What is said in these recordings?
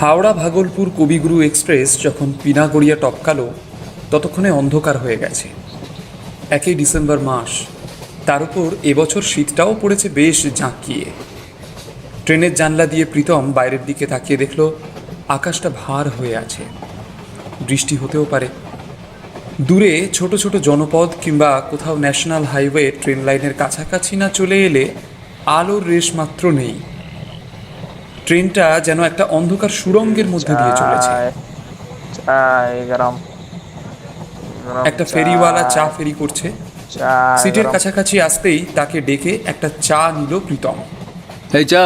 হাওড়া ভাগলপুর কবিগুরু এক্সপ্রেস যখন পিনাগড়িয়া টপকালো ততক্ষণে অন্ধকার হয়ে গেছে। 1 ডিসেম্বর মাস, তার উপর এবছর শীতটাও পড়েছে বেশ জাঁকিয়ে। ট্রেনের জানলা দিয়ে প্রীতম বাইরের দিকে তাকিয়ে দেখল আকাশটা ভার হয়ে আছে, বৃষ্টি হতেও পারে। দূরে ছোট ছোট জনপদ কিংবা কোথাও ন্যাশনাল হাইওয়ে ট্রেন লাইনের কাছাকাছি না চলে এলে আলোর রেশ মাত্র নেই। ট্রেনটা যেন একটা অন্ধকার সুড়ঙ্গের মধ্যে দিয়ে চলেছে। চাই গরম গরম একটা ফেরিওয়ালা চা চাই ফেরি করছে। চাই সিটের গরম। কাছাকাছি আসতেই তাকে ডেকে একটা চা নিল প্রীতম। এই চা।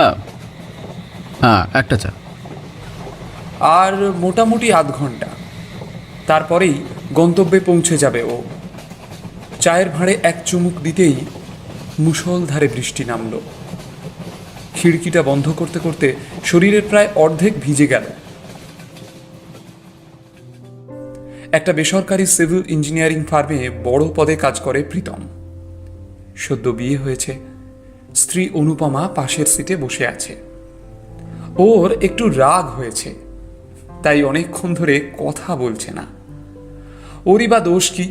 হ্যাঁ, একটা চা। আর মোটামুটি আধ ঘন্টা, তারপরেই গন্তব্যে পৌঁছে যাবে ও। চায়ের ভাঁড়ে এক চুমুক দিতেই মুষলধারে বৃষ্টি নামল। খিড়কিটা বন্ধ করতে করতে শরীরের প্রায় অর্ধেক ভিজে গেল। একটা বেসরকারি সিভিল ইঞ্জিনিয়ারিং ফার্মে বড় পদে কাজ করে প্রীতম। সদ্য বিয়ে হয়েছে, স্ত্রী অনুপমা পাশের সিটে বসে আছে। ওর একটু রাগ হয়েছে, তাই অনেকক্ষণ ধরে কথা বলছে না। ওরই বা দোষ কি?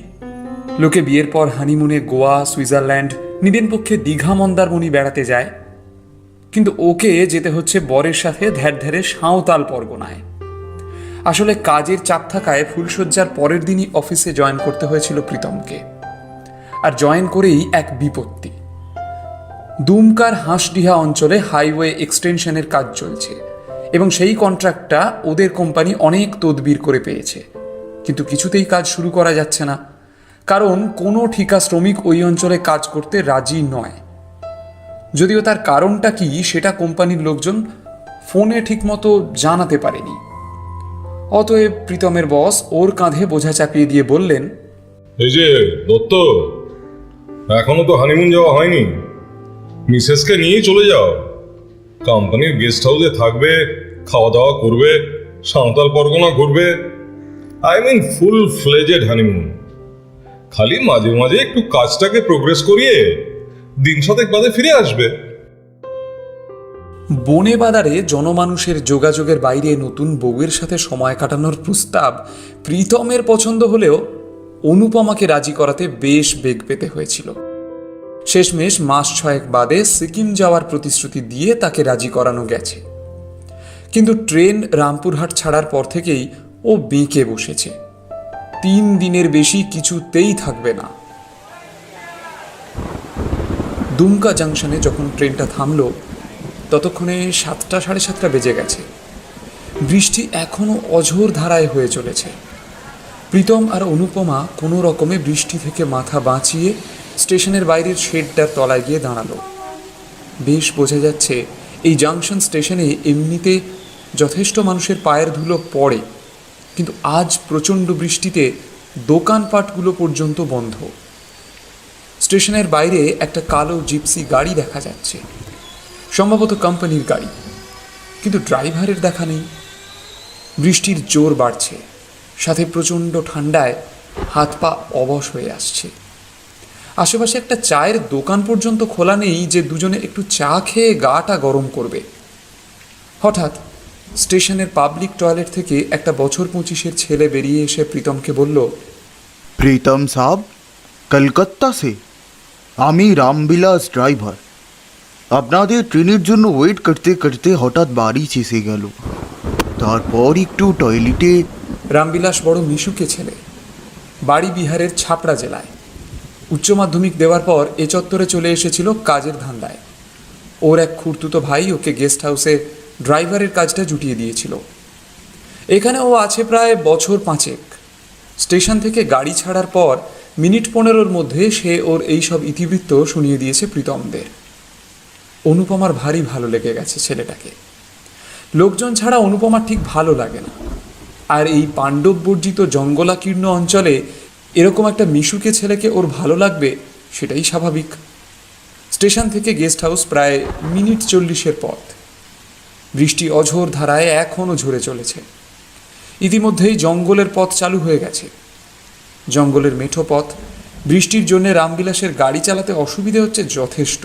লোকে বিয়ের পর হানিমুনে গোয়া, সুইজারল্যান্ড, নিদেন পক্ষে দীঘা, মন্দারমণি বেড়াতে যায়, কিন্তু ওকে যেতে হচ্ছে বরের সাথে ধ্যার ধ্যারে সাঁওতাল পরগনায়। আসলে কাজের চাপ থাকায় ফুলশয্যার পরের দিনই অফিসে জয়েন করতে হয়েছিল প্রীতমকে। আর জয়েন করেই এক বিপত্তি। দুমকার হাঁসডিহা অঞ্চলে হাইওয়ে এক্সটেনশনের কাজ চলছে এবং সেই কন্ট্রাক্টটা ওদের কোম্পানি অনেক তদবির করে পেয়েছে, কিন্তু কিছুতেই কাজ শুরু করা যাচ্ছে না, কারণ কোনো ঠিকা শ্রমিক ওই অঞ্চলে কাজ করতে রাজি নয়। যদিও তার কারণটা কি সেটা কোম্পানির লোকজন ফোনে ঠিকমতো জানাতে পারেনি। অতএব প্রীতমের বস ওর কাঁধে বোঝা চাপিয়ে দিয়ে বললেন, এই যে দত্ত, এখনো তো হানিমুন যাওয়া হয়নি, মিসেসকে নিয়েই চলে যাও। কোম্পানির গেস্ট হাউসে থাকবে, খাওয়া দাওয়া করবে, সাঁওতাল পরগনা ঘুরবে। I mean full fledged honeymoon. খালি মাঝে মাঝে একটু কাজটাকে প্রোগ্রেস করিয়ে দিন সাতেক বাদে ফিরে আসবে। বনে বাদারে জনমানুষের যোগাযোগের বাইরে নতুন বউয়ের সাথে সময় কাটানোর প্রস্তাব প্রীতমের পছন্দ হলেও অনুপমাকে রাজি করাতে বেশ বেগ পেতে হয়েছিল। শেষমেশ মাস 6 বাদে সিকিম যাওয়ার প্রতিশ্রুতি দিয়ে তাকে রাজি করানো গেছে, কিন্তু ট্রেন রামপুরহাট ছাড়ার পর থেকেই ও বেঁকে বসেছে। 3 দিনের বেশি কিছুতেই থাকবে না। দুমকা জাংশনে যখন ট্রেনটা থামলো ততক্ষণে 7টা সাড়ে 7টা বেজে গেছে। বৃষ্টি এখনো অঝোর ধারায় হয়ে চলেছে। প্রীতম আর অনুপমা কোনো রকমে বৃষ্টি থেকে মাথা বাঁচিয়ে স্টেশনের বাইরের শেডটার তলায় গিয়ে দাঁড়ালো। বেশ বোঝা যাচ্ছে এই জাংশন স্টেশনে এমনিতে যথেষ্ট মানুষের পায়ের ধুলো পড়ে, কিন্তু আজ প্রচণ্ড বৃষ্টিতে দোকানপাটগুলো পর্যন্ত বন্ধ। স্টেশনের বাইরে একটা কালো জিপসি গাড়ি দেখা যাচ্ছে, সম্ভবত কোম্পানির গাড়ি, কিন্তু ড্রাইভারের দেখা নেই। বৃষ্টির জোর বাড়ছে, সাথে প্রচণ্ড ঠান্ডায় হাত পা অবশ হয়ে আসছে। আশেপাশে একটা চায়ের দোকান পর্যন্ত খোলা নেই যে দুজনে একটু চা খেয়ে গাটা গরম করবে। হঠাৎ স্টেশনের পাবলিক টয়লেট থেকে একটা বছর 25-এর ছেলে বেরিয়ে এসে প্রীতমকে বলল, প্রীতম সাহেব, কলকাতা সে আমি রামবিলাস ড্রাইভার। আপনাদের ট্রেনের জন্য ওয়েট করতে করতে হঠাৎ বাড়ি এসে গেল, তারপর একটু টয়লেটে। রামবিলাস বড় মিশুকে ছেলে, বাড়ি বিহারের ছাপড়া জেলায়। উচ্চ মাধ্যমিক দেওয়ার পর এ চত্বরে চলে এসেছিল কাজের ধান্দায়। ওর এক খুড়তুতো ভাই ওকে গেস্ট হাউসে ড্রাইভারের কাজটা জুটিয়ে দিয়েছিল। এখানে ও আছে প্রায় বছর 5। স্টেশন থেকে গাড়ি ছাড়ার পর মিনিট 15-র মধ্যে সে ওর এইসব ইতিবৃত্ত শুনিয়ে দিয়েছে প্রীতমদের। অনুপমার ভারী ভালো লেগে গেছে ছেলেটাকে। লোকজন ছাড়া অনুপমার ঠিক ভালো লাগে না, আর এই পাণ্ডব বর্জিত জঙ্গলাকীর্ণ অঞ্চলে এরকম একটা মিশুকে ছেলেকে ওর ভালো লাগবে সেটাই স্বাভাবিক। স্টেশন থেকে গেস্ট হাউস প্রায় মিনিট 40-এর পথ। বৃষ্টি অঝোর ধারায় এখনও ঝরে চলেছে। ইতিমধ্যেই জঙ্গলের পথ চালু হয়ে গেছে। জঙ্গলের মেঠো পথ, বৃষ্টির জন্য রামবিলাসের গাড়ি চালাতে অসুবিধে হচ্ছে যথেষ্ট।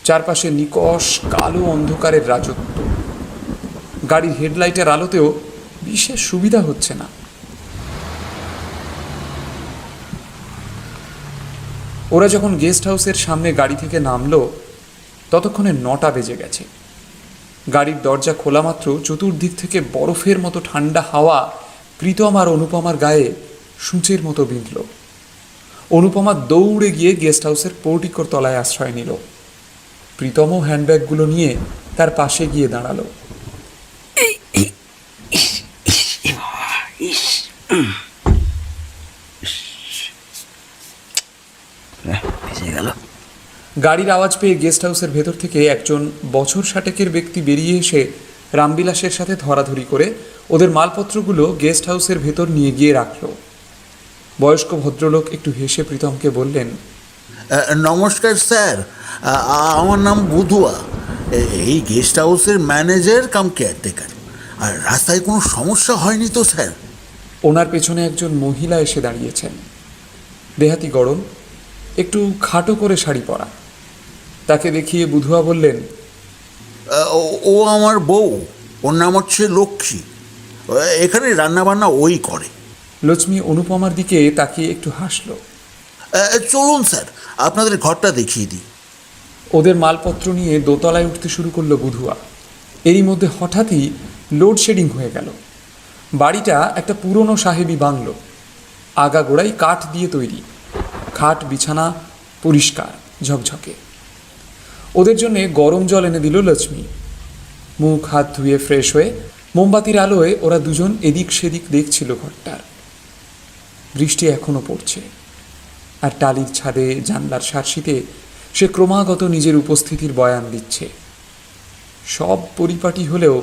চারপাশে নিকষ কালো অন্ধকারের রাজত্ব। গাড়ির হেডলাইটের আলোতেও বিশেষ সুবিধা হচ্ছে না। ওরা যখন গেস্ট হাউসের সামনে গাড়ি থেকে নামলো ততক্ষণে 9টা বেজে গেছে। গাড়ির দরজা খোলা মাত্র চতুর্দিক থেকে বরফের মতো ঠান্ডা হাওয়া প্রীতম আর অনুপমার গায়ে সূঁচের মতো বিঁধল। অনুপমা দৌড়ে গিয়ে গেস্ট হাউসের পোর্টিকোর তলায় আশ্রয় নিল। প্রীতমও হ্যান্ডব্যাগগুলো নিয়ে তার পাশে গিয়ে দাঁড়ালো। গাড়ির আওয়াজ পেয়ে গেস্ট হাউসের ভেতর থেকে একজন বছর 60-এর ব্যক্তি বেরিয়ে এসে রামবিলাসের সাথে ধরাধরি করে ওদের মালপত্রগুলো গেস্ট হাউসের ভেতর নিয়ে গিয়ে রাখলো। বয়স্ক ভদ্রলোক একটু হেসে প্রীতমকে বললেন, নমস্কার স্যার, আমার নাম বুধুয়া, এই গেস্ট হাউসের ম্যানেজার কাম কেয়ারটেকার। আর রাস্তায় কোনো সমস্যা হয়নি তো স্যার? ওনার পেছনে একজন মহিলা এসে দাঁড়িয়েছেন। দেহাতি গড়ন, একটু খাটো করে শাড়ি পরা। তাকে দেখিয়ে বুধুয়া বললেন, ও আমার বউ, ওর নাম হচ্ছে লক্ষ্মী, এখানে রান্নাবান্না ওই করে। লক্ষ্মী অনুপমার দিকে তাকিয়ে একটু হাসল। চলুন স্যার, আপনাদের ঘরটা দেখিয়ে দিই। ওদের মালপত্র নিয়ে দোতলায় উঠতে শুরু করলো বুধুয়া। এরই মধ্যে হঠাৎই লোডশেডিং হয়ে গেল। বাড়িটা একটা পুরনো সাহেবি বাংলো, আগাগোড়াই কাঠ দিয়ে তৈরি। খাট বিছানা পরিষ্কার ঝকঝকে। ওদের জন্যে গরম জল এনে দিল লক্ষ্মী। মুখ হাত ধুয়ে ফ্রেশ হয়ে মোমবাতির আলোয় ওরা দুজন এদিক সেদিক দেখছিল ঘরটার। বৃষ্টি এখনো পড়ছে, আর টালির ছাদে জানলার শার্সিতে সে ক্রমাগত নিজের উপস্থিতির বয়ান দিচ্ছে। সব পরিপাটি হলেও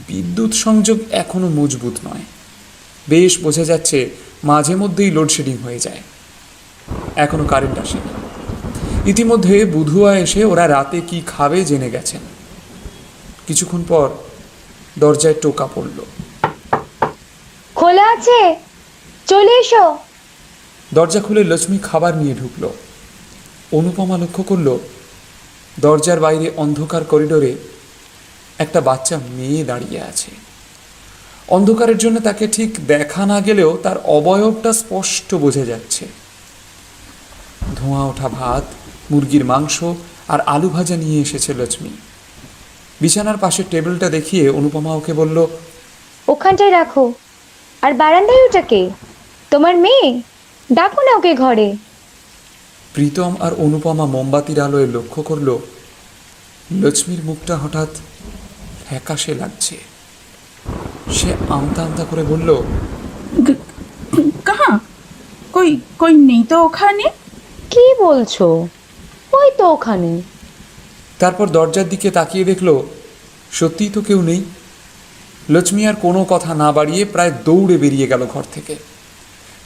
বিদ্যুৎ সংযোগ এখনো মজবুত নয়। বেশ বোঝা যাচ্ছে মাঝে মধ্যেই লোডশেডিং হয়ে যায়। এখনো কারেন্ট আসেনি। ইতিমধ্যে বুধুয়া এসে ওরা রাতে কি খাবে জেনে গেছেন। কিছুক্ষণ পর দরজায় টোকা পড়ল। খোলা আছে, চলে এসো। দরজা খুলে লক্ষ্মী খাবার নিয়ে ঢুকল। অনুপমা লক্ষ্য করল দরজার বাইরে অন্ধকার করিডোরে একটা বাচ্চা মেয়ে দাঁড়িয়ে আছে। অন্ধকারের জন্য তাকে ঠিক দেখা না গেলেও তার অবয়বটা স্পষ্ট বোঝা যাচ্ছে। ধোঁয়া ওঠা ভাত, মুরগির মাংস আর আলু ভাজা নিয়ে এসেছে লক্ষ্মী। বিছানার পাশের টেবিলটা দেখিয়ে অনুপমা ওকে বলল, ওখানটায় রাখো। আর বারান্দায় ওটাকে তোমার মেয়ে, ডাকো না ওকে ঘরে। প্রীতম আর অনুপমা মোমবাতির আলোয় লক্ষ্য করল লক্ষ্মীর মুখটা হঠাৎ ফ্যাকাশে লাগছে। সে আমতা আমতা করে বলল, কাহা কই কই নেই তো ওখানে। কি বলছো? ওই তো ওখানে। তারপর দরজার দিকে তাকিয়ে দেখল সত্যিই তো কেউ নেই। লক্ষ্মী আর কোনো কথা না বাড়িয়ে প্রায় দৌড়ে বেরিয়ে গেল ঘর থেকে।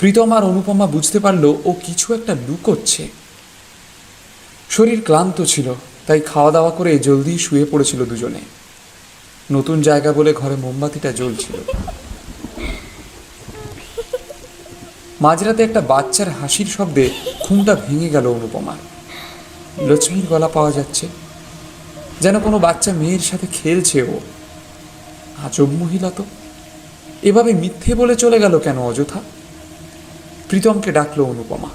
প্রীতম আর অনুপমা বুঝতে পারল ও কিছু একটা লুকোচ্ছে। শরীর ক্লান্ত ছিল, তাই খাওয়া দাওয়া করে জলদি শুয়ে পড়েছিল দুজনে। নতুন জায়গা বলে ঘরে মোমবাতিটা জ্বলছিল। মাঝরাতে একটা বাচ্চার হাসির শব্দে ঘুমটা ভেঙে গেল অনুপমার। লক্ষ্মীর গলা পাওয়া যাচ্ছে, যেন কোনো বাচ্চা মেয়ের সাথে খেলছে ও। আজব মহিলা তো, এভাবে মিথ্যে বলে চলে গেল কেন অযথা? প্রীতমকে ডাকলো অনুপমা।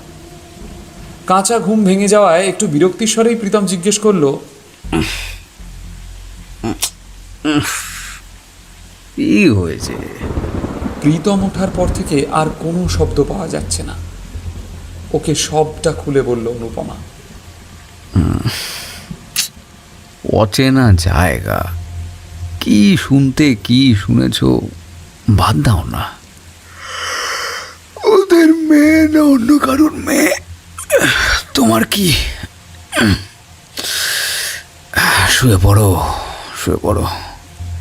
কাঁচা ঘুম ভেঙে যাওয়ায় একটু বিরক্তির স্বরেই প্রীতম জিজ্ঞেস করলো, কি হয়েছে? প্রীতম ওঠার পর থেকে আর কোনো শব্দ পাওয়া যাচ্ছে না। ওকে সবটা খুলে বলল অনুপমা। অচেনা জায়গা, কি শুনতে কি শুনেছ বাদ দাও না। ওদের মেয়ে না অন্য কারোর মেয়ে? তোমার কি? শুয়ে পড়ো, শুয়ে পড়ো,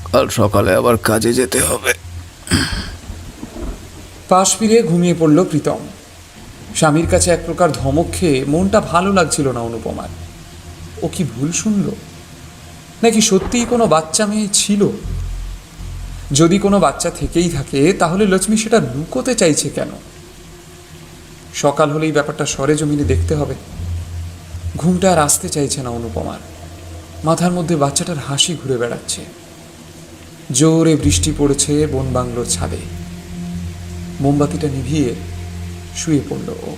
কাল সকালে আবার কাজে যেতে হবে। পাশ ফিরে ঘুমিয়ে পড়ল প্রীতম। স্বামীর কাছে এক প্রকার ধমক খেয়ে মনটা ভালো লাগছিল না অনুপমার। ও কি ভুল শুনল, নাকি সত্যিই কোনো বাচ্চা মেয়ে ছিল? যদি কোনো বাচ্চা থেকেই থাকে তাহলে লক্ষ্মী সেটা লুকোতে চাইছে কেন? সকাল হলেই ব্যাপারটা সরেজমিনে দেখতে হবে। ঘুমটা আর আসতে চাইছে না অনুপমার। মাথার মধ্যে বাচ্চাটার হাসি ঘুরে বেড়াচ্ছে। জোরে বৃষ্টি পড়েছে বন বাংলোর ছাদে। মোমবাতিটা নিভিয়ে শুয়ে পড়ল ও।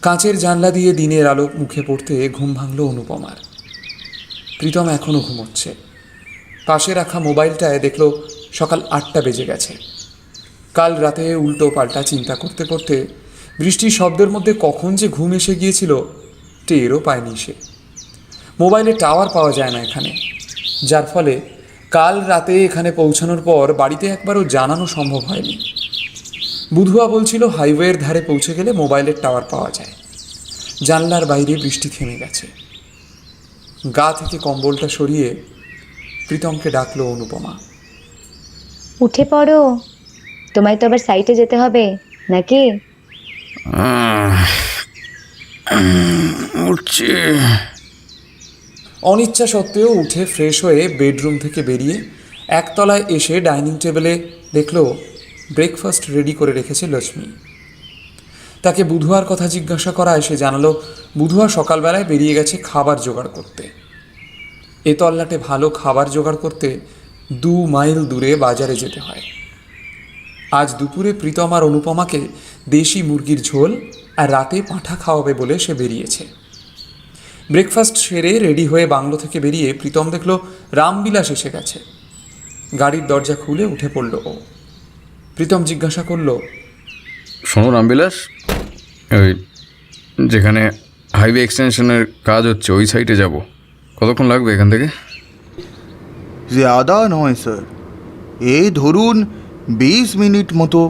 কাঁচের জানলা দিয়ে দিনের আলো মুখে পড়তে ঘুম ভাঙল অনুপমার। প্রীতম এখনো ঘুমোচ্ছে। পাশে রাখা মোবাইলটায় দেখল সকাল 8টা বেজে গেছে। কাল রাতে উল্টো পাল্টা চিন্তা করতে করতে বৃষ্টির শব্দের মধ্যে কখন যে ঘুম এসে গিয়েছিল টেরও পায়নি সে। মোবাইলে টাওয়ার পাওয়া যায় না এখানে, যার ফলে কাল রাতে এখানে পৌঁছানোর পর বাড়িতে একবারও জানানো সম্ভব হয়নি। বুধুয়া বলছিল হাইওয়ের ধারে পৌঁছে গেলে মোবাইলের টাওয়ার পাওয়া যায়। জানলার বাইরে বৃষ্টি থেমে গেছে। গা থেকে কম্বলটা সরিয়ে প্রীতমকে ডাকলো অনুপমা। উঠে পড়ো, তোমায় তো আবার সাইটে যেতে হবে নাকি? উঠছে। অনিচ্ছা সত্ত্বেও উঠে ফ্রেশ হয়ে বেডরুম থেকে বেরিয়ে একতলায় এসে ডাইনিং টেবিলে দেখল ব্রেকফাস্ট রেডি করে রেখেছে লক্ষ্মী। তাকে বুধুয়ার কথা জিজ্ঞাসা করায় সে জানালো বুধুয়া সকালবেলায় বেরিয়ে গেছে খাবার জোগাড় করতে। এ তল্লাটে ভালো খাবার জোগাড় করতে 2 মাইল দূরে বাজারে যেতে হয়। আজ দুপুরে প্রীতম আর অনুপমাকে দেশি মুরগির ঝোল আর রাতে পাঁঠা খাওয়াবে বলে সে বেরিয়েছে। ব্রেকফাস্ট সেরে রেডি হয়ে বাংলো থেকে বেরিয়ে প্রীতম দেখল রামবিলাস এসে গেছে। গাড়ির দরজা খুলে উঠে পড়ল ও। প্রীতম জিজ্ঞাসা করল, শোনো রামবিলাস, ওই যেখানে হাইওয়ে এক্সটেনশনের কাজ হচ্ছে ওই সাইডে যাব, কতক্ষণ লাগবে এখান থেকে? ज़्यादा নয় স্যার, এই ধরুন 20 মিনিট মতো।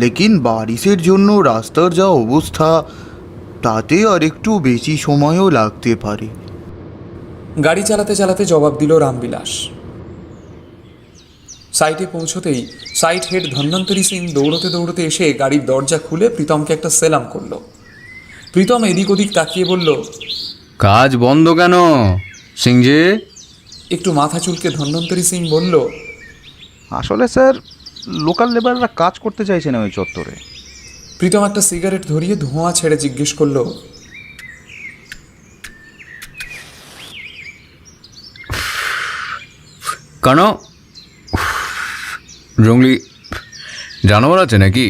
লেকিন বারিশের জন্য রাস্তার যা অবস্থা তাতে আর একটু বেশি সময়ও লাগতে পারে। গাড়ি চালাতে চালাতে জবাব দিল রামবিলাস। সাইটে পৌঁছতেই সাইট হেড ধন্বন্তরী সিং দৌড়তে দৌড়তে এসে গাড়ির দরজা খুলে প্রীতমকে একটা সেলাম করলো। প্রীতম এদিক ওদিক তাকিয়ে বলল, কাজ বন্ধ কেন সিংজি? একটু মাথা চুলকে ধন্বন্তরী সিং বলল, আসলে স্যার লোকাল লেবাররা কাজ করতে চাইছে না ওই চত্বরে। প্রীতম একটা সিগারেট ধরিয়ে ধোঁয়া ছেড়ে জিজ্ঞেস করলো, কেন? জঙ্গলি জানোয়ার আছে নাকি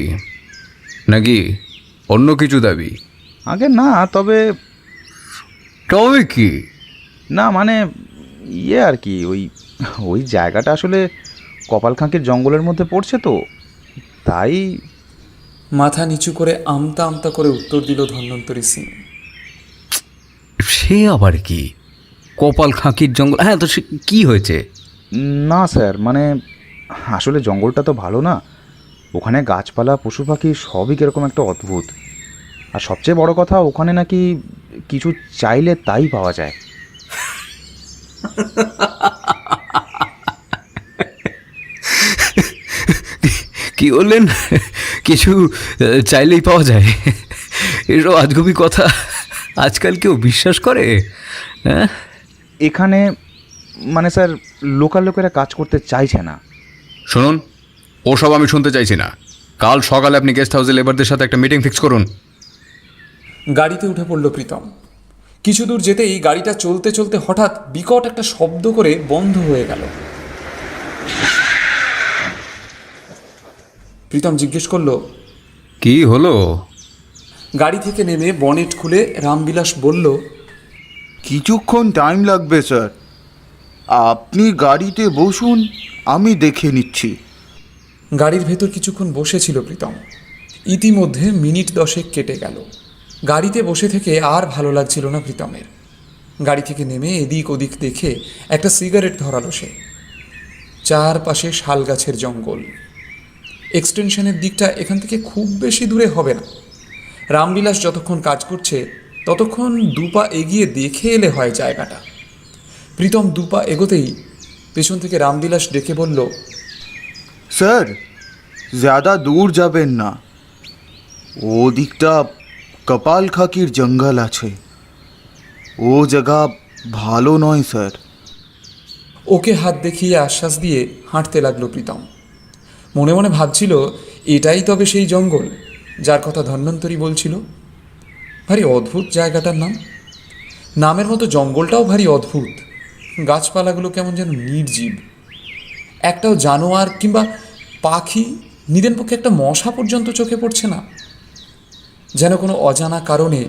নাকি অন্য কিছু দাবি? আগে না, তবে তবে কি? না মানে ইয়ে আর কি, ওই ওই জায়গাটা আসলে কপালখাঁকির জঙ্গলের মধ্যে পড়ছে তো, তাই। মাথা নিচু করে আমতা আমতা করে উত্তর দিল ধন্বন্তরী সিং। সে আবার কি? কপাল খাঁকির জঙ্গল? হ্যাঁ, তো সে কী হয়েছে? না স্যার, মানে আসলে জঙ্গলটা তো ভালো না, ওখানে গাছপালা পশু পাখি সবই কীরকম একটা অদ্ভুত। আর সবচেয়ে বড় কথা, ওখানে নাকি কিছু চাইলে তাই পাওয়া যায়। কি বললেন? কিছু চাইলেই পাওয়া যায়? এসব আজগুবি কথা আজকাল কেউ বিশ্বাস করে? হ্যাঁ, এখানে মানে স্যার লোকাল লোকেরা কাজ করতে চাইছে না। শুনুন, ওসব আমি শুনতে চাইছি না। কাল সকালে আপনি গেস্ট হাউসে লেবারদের সাথে একটা মিটিং ফিক্স করুন। গাড়িতে উঠে পড়ল প্রীতম। কিছু দূর যেতেই গাড়িটা চলতে চলতে হঠাৎ বিকট একটা শব্দ করে বন্ধ হয়ে গেল। প্রীতম জিজ্ঞেস করলো, কি হলো? গাড়ি থেকে নেমে বনেট খুলে রামবিলাস বলল, কিছুক্ষণ টাইম লাগবে স্যার, আপনি গাড়িতে বসুন, আমি দেখে নিচ্ছি। গাড়ির ভেতর কিছুক্ষণ বসেছিল প্রীতম। ইতিমধ্যে মিনিট 10 কেটে গেল। গাড়িতে বসে থেকে আর ভালো লাগছিল না প্রীতমের। গাড়ি থেকে নেমে এদিক ওদিক দেখে একটা সিগারেট ধরালো সে। চারপাশে শাল গাছের জঙ্গল। এক্সটেনশনের দিকটা এখান থেকে খুব বেশি দূরে হবে না। রামবিলাস যতক্ষণ কাজ করছে ততক্ষণ 2 পা এগিয়ে দেখে এলে হয় জায়গাটা। প্রীতম 2 পা এগোতেই পেছন থেকে রামবিলাস ডেকে বলল, স্যার ज़्यादा দূর যাবেন না, ও দিকটা কপালখাঁকির জঙ্গল আছে, ও জায়গা ভালো নয় স্যার। ওকে হাত দেখিয়ে আশ্বাস দিয়ে হাঁটতে লাগলো প্রীতম। মনে মনে ভাবছিল এটাই তবে সেই জঙ্গল যার কথা ধন্বন্তরী বলছিল। ভারী অদ্ভুত জায়গাটার নাম। নামের মতো জঙ্গলটাও ভারী অদ্ভুত। গাছপালাগুলো কেমন যেন নির্জীব। একটাও জানোয়ার কিংবা পাখি, নিদেন পক্ষে একটা মশা পর্যন্ত চোখে পড়ছে না। যেন কোনো অজানা কারণে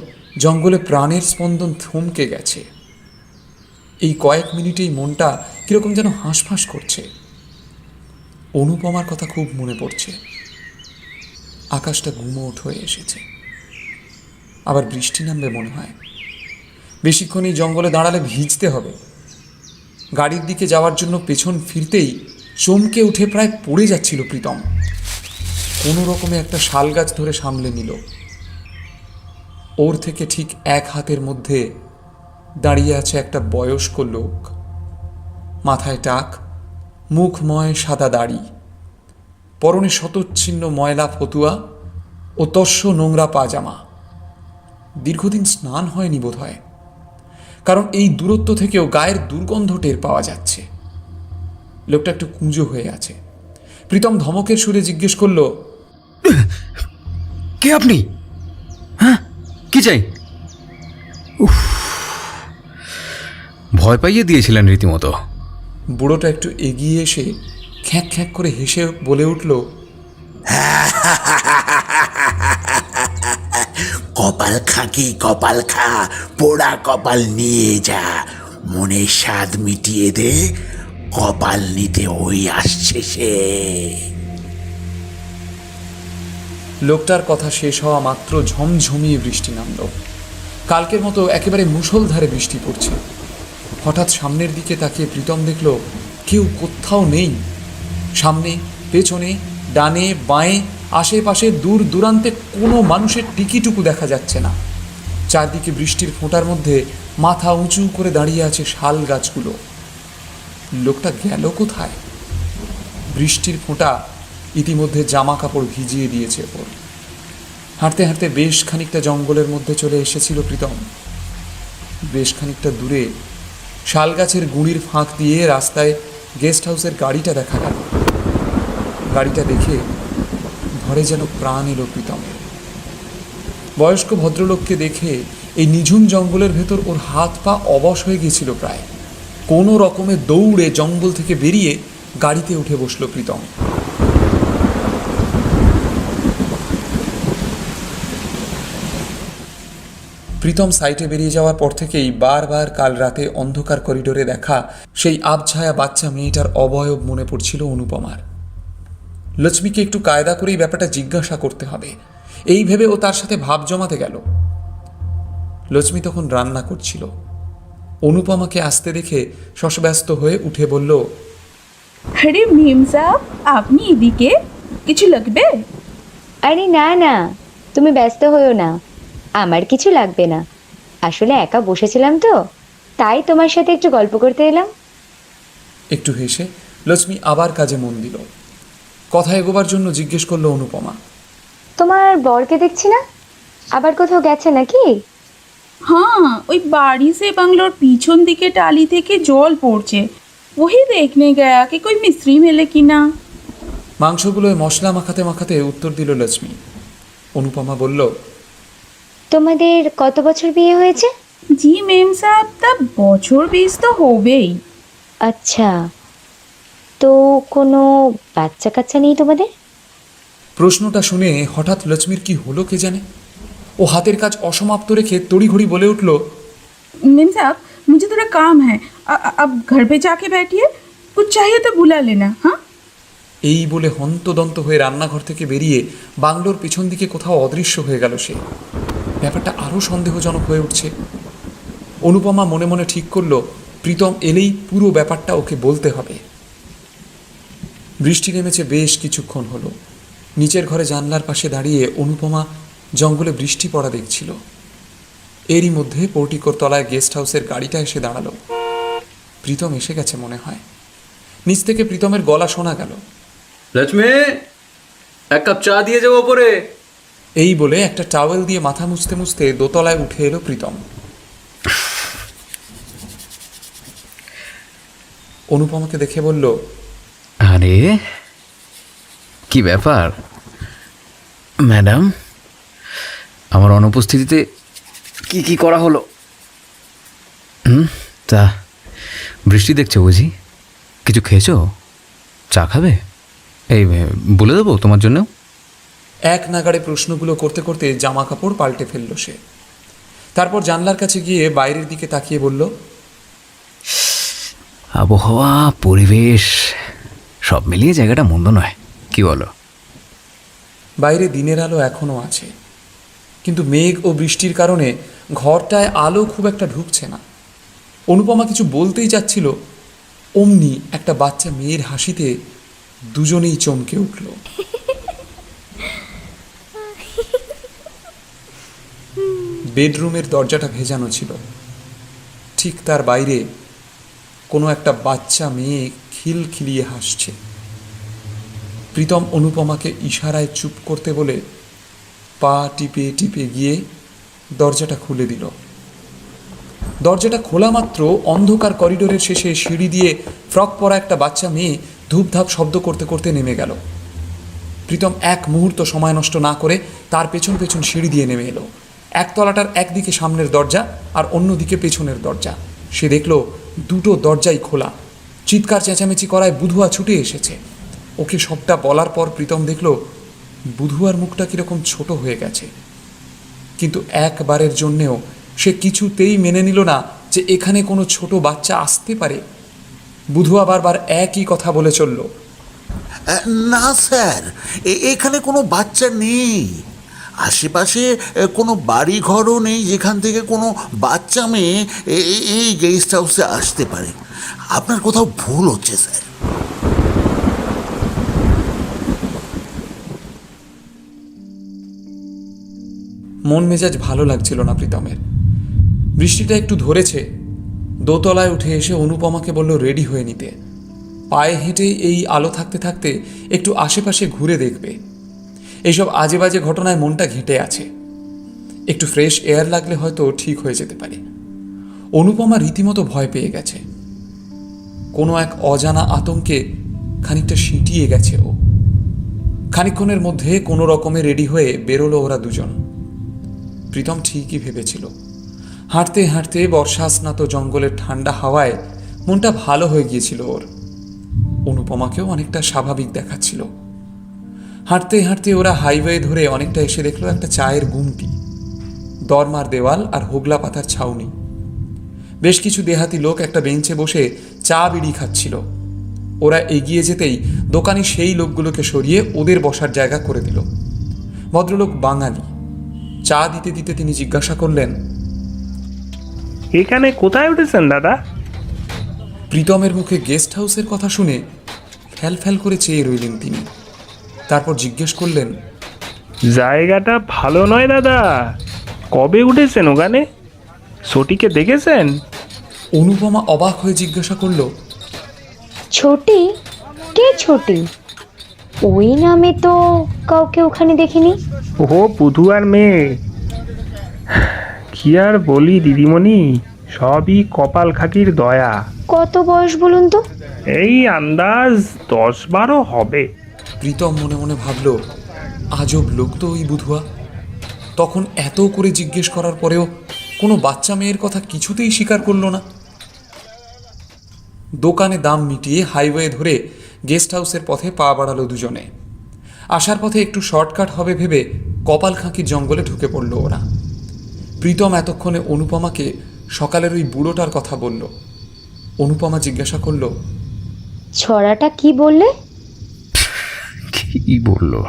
জঙ্গলে প্রাণের স্পন্দন থমকে গেছে। এই কয়েক মিনিটেই মনটা কীরকম যেন হাঁসফাঁস করছে। অনুপমার কথা খুব মনে পড়ছে। আকাশটা গুমোট হয়ে এসেছে, আবার বৃষ্টি নামবে মনে হয়। বেশিক্ষণ এই জঙ্গলে দাঁড়ালে ভিজতে হবে। গাড়ির দিকে যাওয়ার জন্য পেছন ফিরতেই চমকে উঠে প্রায় পড়ে যাচ্ছিল প্রীতম। কোনো রকমে একটা শাল গাছ ধরে সামলে নিল। ওর থেকে ঠিক এক হাতের মধ্যে দাঁড়িয়ে আছে একটা বয়স্ক লোক। মাথায় টাক, মুখময় সাদা দাড়ি, পরনে শতচ্ছিন্ন ময়লা ফতুয়া ও তস্য নোংরা পাজামা। দীর্ঘদিন স্নান হয়নি বোধ হয়, কারণ এই দূরত্ব থেকেও গায়ের দুর্গন্ধ টের পাওয়া যাচ্ছে। লোকটা একটু কুঁজো হয়ে আছে। প্রীতম ধমকের সুরে জিজ্ঞেস করল, কে আপনি? হ্যাঁ, কি চাই? উফ, ভয় পাইয়ে দিয়েছিলেন রীতিমতো। বুড়োটা একটু এগিয়ে এসে খ্যাঁক খ্যাঁক করে হেসে বলে উঠল, কপাল খা কি কপাল খা, পোড়া কপাল নিয়ে যা, মনের স্বাদ মিটিয়ে দে, কপাল নিতে ওই আসছে সে। লোকটার কথা শেষ হওয়া মাত্র ঝমঝমিয়ে বৃষ্টি নামল। কালকের মতো একেবারে মুষলধারে বৃষ্টি পড়ছে। হঠাৎ সামনের দিকে তাকিয়ে প্রীতম দেখল কেউ কোথাও নেই। সামনে, পেছনে, ডানে, বাঁয়ে, আশেপাশে, দূর দূরান্তে কোনো মানুষের টিকিটুকু দেখা যাচ্ছে না। চারদিকে বৃষ্টির ফোঁটার মধ্যে মাথা উঁচু করে দাঁড়িয়ে আছে শাল গাছগুলো। লোকটা গেল কোথায়? বৃষ্টির ফোঁটা ইতিমধ্যে জামা কাপড় ভিজিয়ে দিয়েছে ওর। হাঁটতে হাঁটতে বেশ খানিকটা জঙ্গলের মধ্যে চলে এসেছিল প্রীতম। বেশ খানিকটা দূরে শাল গাছের গুঁড়ির ফাঁক দিয়ে রাস্তায় গেস্ট হাউসের গাড়িটা দেখা গেল। গাড়িটা দেখে ঘরে যেন প্রাণ এলো প্রীতমের। বয়স্ক ভদ্রলোককে দেখে এই নিঝুম জঙ্গলের ভেতর ওর হাত পা অবশ হয়ে গিয়েছিল প্রায়। কোনো রকমে দৌড়ে জঙ্গল থেকে বেরিয়ে গাড়িতে উঠে বসল প্রীতম। প্রীতম সাইটে বেরিয়ে যাওয়ার পর থেকেই বারবার কাল রাতে অন্ধকার করিডোরে দেখা সেই আবছায়া বাচ্চা মেয়েটার অবয়ব মনে পড়ছিল অনুপমার। লক্ষ্মীকে একটু কায়দা করেই ব্যাপারটা জিজ্ঞাসা করতে হবে, এই ভেবে ও তার সাথে ভাব জমাতে গেল। লক্ষ্মী তখন রান্না করছিল। অনুপমাকে আসতে দেখে শশব্যস্ত হয়ে উঠে বলল, আরে মেম সাহেব, আপনি এদিকে? কিছু লাগবে? আরে না না, তুমি ব্যস্ত হইও না, আমার কিছু লাগবে না। আসলে একা বসেছিলাম তো, তাই তোমার সাথে একটু গল্প করতে এলাম। একটু হেসে লক্ষ্মী আবার কাজে মন দিল। কথা এগোবার জন্য জিজ্ঞেস করলো অনুপমা, তোমার বরকে দেখছি না, আবার কোথাও গেছে নাকি? हाँ, ওই बाड़ी से बंगलोर पीछन दिखे टाली থেকে জল পড়ছে, वही देखने गया कि कोई मिस्त्री मिले कि ना। মাংসগুলোয় মশলা মাখাতে মাখাতে উত্তর দিল লক্ষ্মী। অনুপমা বলল, তোমাদের কত বছর বিয়ে হয়েছে? জি মেম সাহেব, তা বছর 20 তো হবেই। আচ্ছা, তো কোনো বাচ্চা কাচ্চা নেই তোমাদের? প্রশ্নটা শুনে হঠাৎ লক্ষ্মীর কি হলো কে জানে। ও হাতের কাজ অসমাপ্ত রেখে তড়িঘড়ি বলে উঠল, मेम साहब, मुझे थोड़ा काम है, अब घर पे जाके बैठिए, कुछ चाहिए तो बुला लेना। हाँ, এই বলে হন্তদন্ত হয়ে রান্নাঘর থেকে বেরিয়ে বাংলোর পিছন দিকে কোথাও অদৃশ্য হয়ে গেল সে। ব্যাপারটা আরও সন্দেহজনক হয়ে উঠছে। অনুপমা মনে মনে ঠিক করলো প্রীতম এলেই পুরো ব্যাপারটা ওকে বলতে হবে। বৃষ্টি নেমেছে বেশ কিছুক্ষণ হলো। নিচের ঘরে জানলার পাশে দাঁড়িয়ে অনুপমা জঙ্গলে বৃষ্টি পড়া দেখছিল। এরই মধ্যে পোর্টিকোর তলায় গেস্ট হাউসের গাড়িটা এসে দাঁড়ালো। প্রীতম এসে গেছে মনে হয়। নিচ থেকে প্রীতমের গলা শোনা গেল, লক্ষ্মী, এক কাপ চা দিয়ে যাবো ওপরে। এই বলে একটা টাওয়েল দিয়ে মাথা মুছতে মুছতে দোতলায় উঠে এলো প্রীতম। অনুপমাকে দেখে বলল, আরে কি ব্যাপার ম্যাডাম, আমার অনুপস্থিতিতে কি কি করা হলো? তা বৃষ্টি দেখছো বুঝি? কিছু খেয়েছো? চা খাবে? এই বলে দেবো তোমার জন্য। এক নাগাড়ে প্রশ্নগুলো করতে করতে জামা কাপড় পাল্টে ফেলল সে। তারপর জানলার কাছে গিয়ে বাইরের দিকে তাকিয়ে বলল, আবহাওয়া, পরিবেশ সব মিলিয়ে জায়গাটা মন্দ নয়, কি বলো? বাইরে দিনের আলো এখনও আছে, কিন্তু মেঘ ও বৃষ্টির কারণে ঘরটায় আলো খুব একটা ঢুকছে না। অনুপমা কিছু বলতেই যাচ্ছিল, অমনি একটা বাচ্চা মেয়ের হাসিতে দুজনেই চমকে উঠল। বেডরুমের দরজাটা ভেজানো ছিল। ঠিক তার বাইরে কোনো একটা বাচ্চা মেয়ে খিলখিলিয়ে হাসছে। প্রীতম অনুপমাকে ইশারায় চুপ করতে বলে পা টিপে টিপে গিয়ে দরজাটা খুলে দিল। দরজাটা খোলা মাত্র অন্ধকার করিডোরের শেষে সিঁড়ি দিয়ে ফ্রক পরা একটা বাচ্চা মেয়ে ধূপধাপ শব্দ করতে করতে নেমে গেল। প্রীতম এক মুহূর্ত সময় নষ্ট না করে তার পেছন পেছন সিঁড়ি দিয়ে নেমে এলো। একতলাটার একদিকে সামনের দরজা আর অন্যদিকে পেছনের দরজা। সে দেখল দুটো দরজাই খোলা। চিৎকার চেঁচামেচি করায় বুধুয়া ছুটে এসেছে। ওকে সবটা বলার পর প্রীতম দেখল বুধুয়ার মুখটা কীরকম ছোট হয়ে গেছে। কিন্তু একবারের জন্যেও সে কিছুতেই মেনে নিল না যে এখানে কোনো ছোট বাচ্চা আসতে পারে। বুধুয়া বারবার একই কথা বলে চলল, না স্যার, এখানে কোনো বাচ্চা নেই। আশেপাশে কোনো বাড়ি ঘরও নেই যেখান থেকে কোনো বাচ্চা মেয়ে এই গেস্ট হাউসে আসতে পারে। আপনার কোথাও ভুল হচ্ছে স্যার। মন মেজাজ ভালো লাগছিল না প্রীতমের। বৃষ্টিটা একটু ধরেছে। দোতলায় উঠে এসে অনুপমাকে বলল রেডি হয়ে নিতে। পায়ে হেঁটে এই আলো থাকতে থাকতে একটু আশেপাশে ঘুরে দেখবে। এইসব আজে বাজে ঘটনায় মনটা ঘেঁটে আছে। একটু ফ্রেশ এয়ার লাগলে হয়তো ঠিক হয়ে যেতে পারে। অনুপমা রীতিমতো ভয় পেয়ে গেছে। কোনো এক অজানা আতঙ্কে খানিকটা সিঁটিয়ে গেছে ও। খানিকক্ষণের মধ্যে কোনো রকমে রেডি হয়ে বেরোলো ওরা দুজন। প্রীতম ঠিকই ভেবেছিল। হাঁটতে হাঁটতে বর্ষাস্নাত জঙ্গলের ঠান্ডা হাওয়ায় মনটা ভালো হয়ে গিয়েছিল ওর। অনুপমাকেও অনেকটা স্বাভাবিক দেখাচ্ছিল। হাঁটতে হাঁটতে ওরা হাইওয়ে ধরে অনেকটা এসে দেখলো একটা চায়ের গুমটি, দরমার দেওয়াল আর হোগলা পাতার ছাউনি। বেশ কিছু দেহাতি লোক একটা বেঞ্চে বসে চা বিড়ি খাচ্ছিল। ওরা এগিয়ে যেতেই দোকানি সেই লোকগুলোকে সরিয়ে ওদের বসার জায়গা করে দিল। ভদ্রলোক বাঙালি। চা দিতে দিতে তিনি জিজ্ঞাসা করলেন, এখানে কোথায় উঠেছেন দাদা? প্রীতমের মুখে গেস্ট হাউসের কথা শুনে ফ্যাল ফ্যাল করে চেয়ে রইলেন তিনি। তারপর জিজ্ঞেস করলেন, জায়গাটা ভালো নয় দাদা। কবে উঠেছেন ওখানে? সটিকে দেখেছেন? অনুপমা অবাক হয়ে জিজ্ঞাসা করল, ছোটি? কে ছোটি? ওই নামে তো কাউকে ওখানে দেখিনি। ও বুধুয়ার মেয়ে। কি আর বলি দিদিমণি, সবই কপাল খাকির দয়া। কত বয়স বলুন তো? এই আন্দাজ 10-12 হবে। প্রীতম মনে মনে ভাবল, আজব লোক তো ওই বুধুয়া। তখন এত করে জিজ্ঞেস করার পরেও কোনো বাচ্চা মেয়ের কথা কিছুতেই স্বীকার করল না। দোকানে দাম মিটিয়ে হাইওয়ে ধরে গেস্ট হাউসের পথে পা বাড়ালো দুজনে। আসার পথে একটু শর্টকাট হবে ভেবে কপালখাঁকির জঙ্গলে ঢুকে পড়ল ওরা। প্রীতম এতক্ষণে অনুপমাকে সকালের ওই বুড়োটার কথা বলল। অনুপমা জিজ্ঞাসা করল, ছড়াটা কি বললে? কি বললো?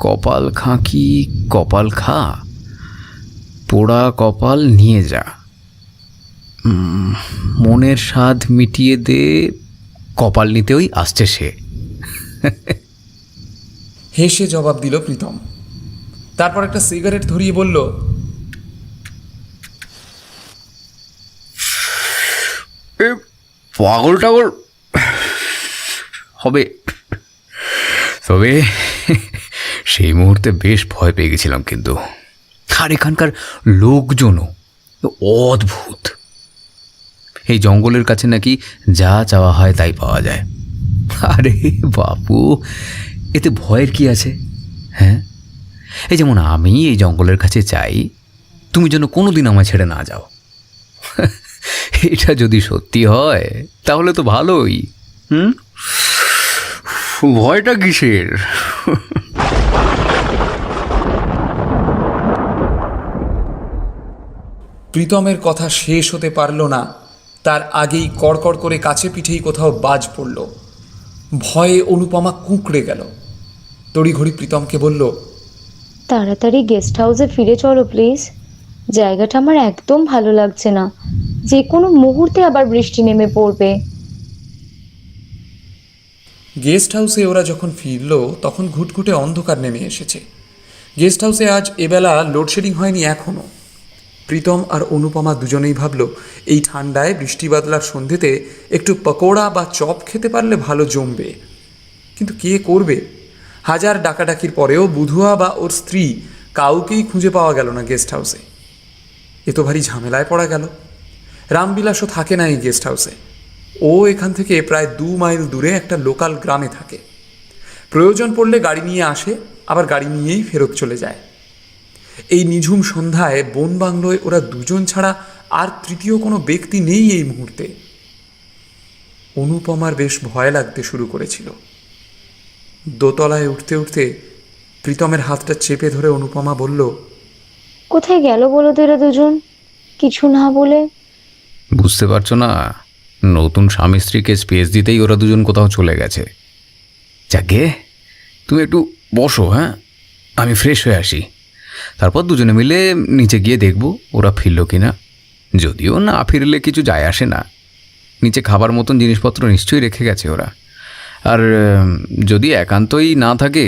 কপাল খাঁকি কপাল খা, পোড়া কপাল নিয়ে যা, মনের স্বাদ মিটিয়ে দে, কপাল নিতেই আসছে সে। হেসে জবাব দিল প্রীতম। তারপর একটা সিগারেট ধরিয়ে বলল, পাগল টাগল হবে। তবে সেই মুহূর্তে বেশ ভয় পেয়ে গেছিলাম কিন্তু। আর এখানকার লোকজনও অদ্ভুত। এই জঙ্গলের কাছে নাকি যা চাওয়া হয় তাই পাওয়া যায়। আরে বাপু, এতে ভয়ের কি আছে? হ্যাঁ, এই যেমন আমি এই জঙ্গলের কাছে চাই তুমি যেন কোনো দিন আমায় ছেড়ে না যাও। এটা যদি সত্যি হয় তাহলে তো ভালোই। ভয়টা কিসের? প্রীতমের কথা শেষ হতে পারল না, তার আগেই কড়কড় করে কাছে পিঠেই কোথাও বাজ পড়ল। ভয়ে অনুপমা কুঁকড়ে গেল। তড়িঘড়ি প্রীতমকে বলল, তাড়াতাড়ি গেস্ট হাউসে ফিরে চলো প্লিজ। জায়গাটা আমার একদম ভালো লাগছে না, যে কোনো মুহূর্তে আবার বৃষ্টি নেমে পড়বে। গেস্ট হাউসে ওরা যখন ফিরল তখন ঘুটঘুটে অন্ধকার নেমে এসেছে। গেস্ট হাউসে আজ এবেলা লোডশেডিং হয়নি এখনও। প্রীতম আর অনুপমা দুজনেই ভাবল এই ঠান্ডায় বৃষ্টি বাদলার সন্ধেতে একটু পকোড়া বা চপ খেতে পারলে ভালো জমবে, কিন্তু কে করবে? হাজার ডাকাডাকির পরেও বুধুয়া বা ওর স্ত্রী কাউকেই খুঁজে পাওয়া গেল না গেস্ট হাউসে। এ তো ভারী ঝামেলায় পড়া গেল। রামবিলাসও থাকে না এই গেস্ট হাউসে। ও এখান থেকে প্রায় 2 মাইল দূরে একটা লোকাল গ্রামে থাকে। প্রয়োজন পড়লে গাড়ি নিয়ে আসে, আবার গাড়ি নিয়েই ফেরত চলে যায়। এই নিঝুম সন্ধ্যায় বন বাংলোয় ওরা দুজন ছাড়া আর তৃতীয় কোনো ব্যক্তি নেই এই মুহূর্তে। অনুপমার বেশ ভয় লাগতে শুরু করেছিল। দোতলায় উঠতে উঠতে প্রীতমের হাতটা চেপে ধরে অনুপমা বলল, কোথায় গেল বলো তো এরা দুজন, কিছু না বলে? বুঝতে পারছো না? নতুন স্বামী স্ত্রীকে স্পেস দিতেই ওরা দুজন কোথাও চলে গেছে। যাকে তুমি একটু বসো, হ্যাঁ, আমি ফ্রেশ হয়ে আসি। তারপর দুজনে মিলে নিচে গিয়ে দেখব ওরা ফিরল কি না। যদিও না ফিরলে কিছু যায় আসে না, নিচে খাবার মতন জিনিসপত্র নিশ্চয়ই রেখে গেছে ওরা। আর যদি একান্তই না থাকে,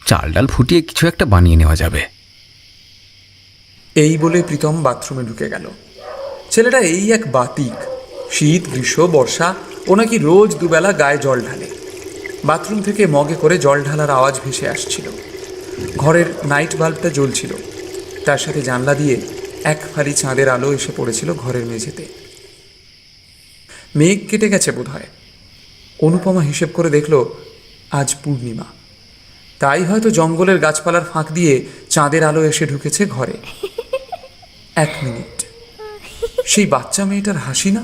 চাল ডাল ফুটিয়ে কিছু একটা বানিয়ে নেওয়া যাবে। এই বলে প্রীতম বাথরুমে ঢুকে গেল। ছেলেটা এই এক বাতিক। শীত, গ্রীষ্ম, বর্ষা ও নাকি রোজ দুবেলা গায়ে জল ঢালে। বাথরুম থেকে মগে করে জল ঢালার আওয়াজ ভেসে আসছিল। ঘরের নাইট বাল্বটা জ্বলছিল, তার সাথে জানলা দিয়ে এক ফালি চাঁদের আলো এসে পড়েছিল ঘরের মেঝেতে। মেঘ কেটে গেছে বোধহয়। অনুপমা হিসেব করে দেখল আজ পূর্ণিমা, তাই হয়তো জঙ্গলের গাছপালার ফাঁক দিয়ে চাঁদের আলো এসে ঢুকেছে ঘরে। 1 মিনিট, সেই বাচ্চা মেয়েটার হাসি না?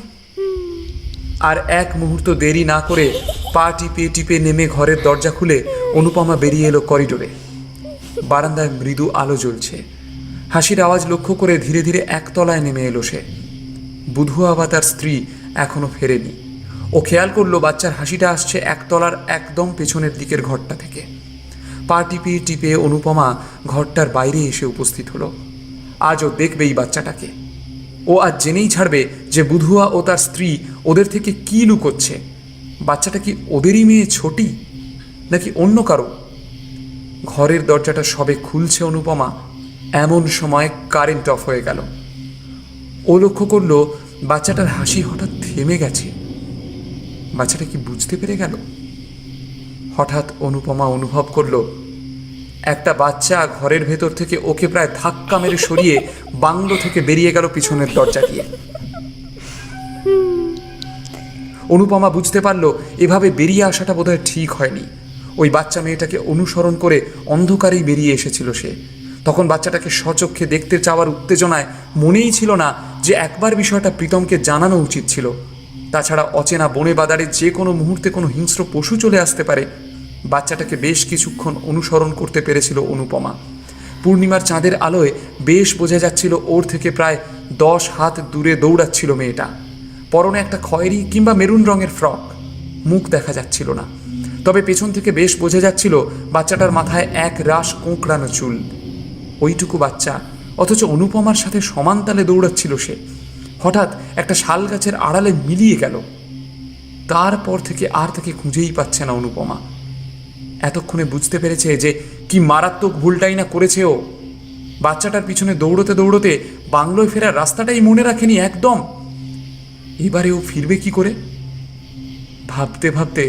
আর এক মুহূর্ত দেরি না করে পা টিপে টিপে নেমে ঘরের দরজা খুলে অনুপমা বেরিয়ে এলো করিডোরে। বারান্দায় মৃদু আলো জ্বলছে। হাসির আওয়াজ লক্ষ্য করে ধীরে ধীরে একতলায় নেমে এলো সে। বুধুয়া বা তার স্ত্রী এখনো ফেরেনি। ও খেয়াল করলো বাচ্চার হাসিটা আসছে একতলার একদম পেছনের দিকের ঘরটা থেকে। পা টিপে টিপে অনুপমা ঘরটার বাইরে এসে উপস্থিত হলো। আজ ও দেখবে এই বাচ্চাটাকে। ও আজ জেনেই ছাড়বে যে বুধুয়া ও তার স্ত্রী ওদের থেকে কি লুকোচ্ছে। বাচ্চাটা কি ওদেরই মেয়ে ছোটি, নাকি অন্য কারো? ঘরের দরজাটা সবে খুলছে অনুপমা, এমন সময় কারেন্ট অফ হয়ে গেল। ও লক্ষ্য করলো বাচ্চাটার হাসি হঠাৎ থেমে গেছে। বাচ্চাটা কি বুঝতে পেরে গেল? হঠাৎ অনুপমা অনুভব করলো একটা বাচ্চা ঘরের ভেতর থেকে ওকে প্রায় ধাক্কা মেরে সরিয়ে বাংলো থেকে বেরিয়ে গেল পিছনের দরজা দিয়ে। অনুপমা বুঝতে পারলো এভাবে বেরিয়ে আসাটা বোধহয় ঠিক হয়নি। ওই বাচ্চা মেয়েটাকে অনুসরণ করে অন্ধকারেই বেরিয়ে এসেছিল সে। তখন বাচ্চাটাকে স্বচক্ষে দেখতে চাওয়ার উত্তেজনায় মনেই ছিল না যে একবার বিষয়টা প্রীতমকে জানানো উচিত ছিল। তাছাড়া অচেনা বনে বাদারে যে কোনো মুহূর্তে কোনো হিংস্র পশু চলে আসতে পারে। বাচ্চাটাকে বেশ কিছুক্ষণ অনুসরণ করতে পেরেছিল অনুপমা। পূর্ণিমার চাঁদের আলোয় বেশ বোঝা যাচ্ছিল ওর থেকে প্রায় 10 হাত দূরে দৌড়াচ্ছিল মেয়েটা। পরনে একটা খয়েরি কিংবা মেরুন রঙের ফ্রক, মুখ দেখা যাচ্ছিল না। তবে পেছন থেকে বেশ বোঝা যাচ্ছিল বাচ্চাটার মাথায় এক রাশ কোঁকড়ানো চুল। ওইটুকু বাচ্চা, অথচ অনুপমার সাথে সমান তালে দৌড়াচ্ছিল সে। হঠাৎ একটা শাল গাছের আড়ালে মিলিয়ে গেল। তারপর থেকে আর তাকে খুঁজেই পাচ্ছে না অনুপমা। এতক্ষণে বুঝতে পেরেছে যে কি মারাত্মক ভুলটাই না করেছে ও। বাচ্চাটার পিছনে দৌড়তে দৌড়তে বাংলোয় ফেরার রাস্তাটাই মনে রাখেনি একদম। এবারে ও ফিরবে কি করে? ভাবতে ভাবতে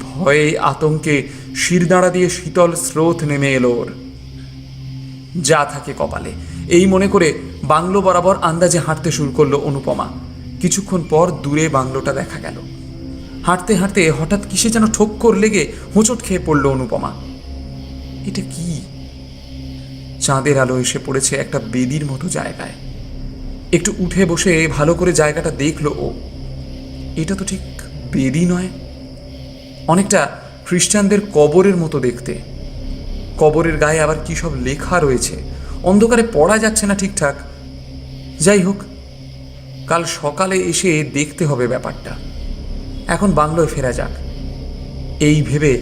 ভয়ে আতঙ্কে শিরদাঁড়া দিয়ে শীতল স্রোত নেমে এলো ওর। যা থাকে কপালে, এই মনে করে বাংলো বরাবর আন্দাজে হাঁটতে শুরু করলো অনুপমা। কিছুক্ষণ পর দূরে বাংলোটা দেখা গেল। হাঁটতে হাঁটতে হঠাৎ কিসে যেন ঠোক্কর লেগে হোঁচট খেয়ে পড়ল অনুপমা। এটা কি? চাঁদের আলো এসে পড়েছে একটা বেদির মতো জায়গায়। একটু উঠে বসে ভালো করে জায়গাটা দেখলো ও। এটা তো ঠিক বেদি নয়, অনেকটা খ্রিস্টানদের কবরের মতো দেখতে। কবরের গায়ে আবার কী সব লেখা রয়েছে, অন্ধকারে পড়া যাচ্ছে না ঠিকঠাক। যাই হোক, কাল সকালে এসে দেখতে হবে ব্যাপারটা। এখন বাংলোয় ফেরা যাক, এই ভেবে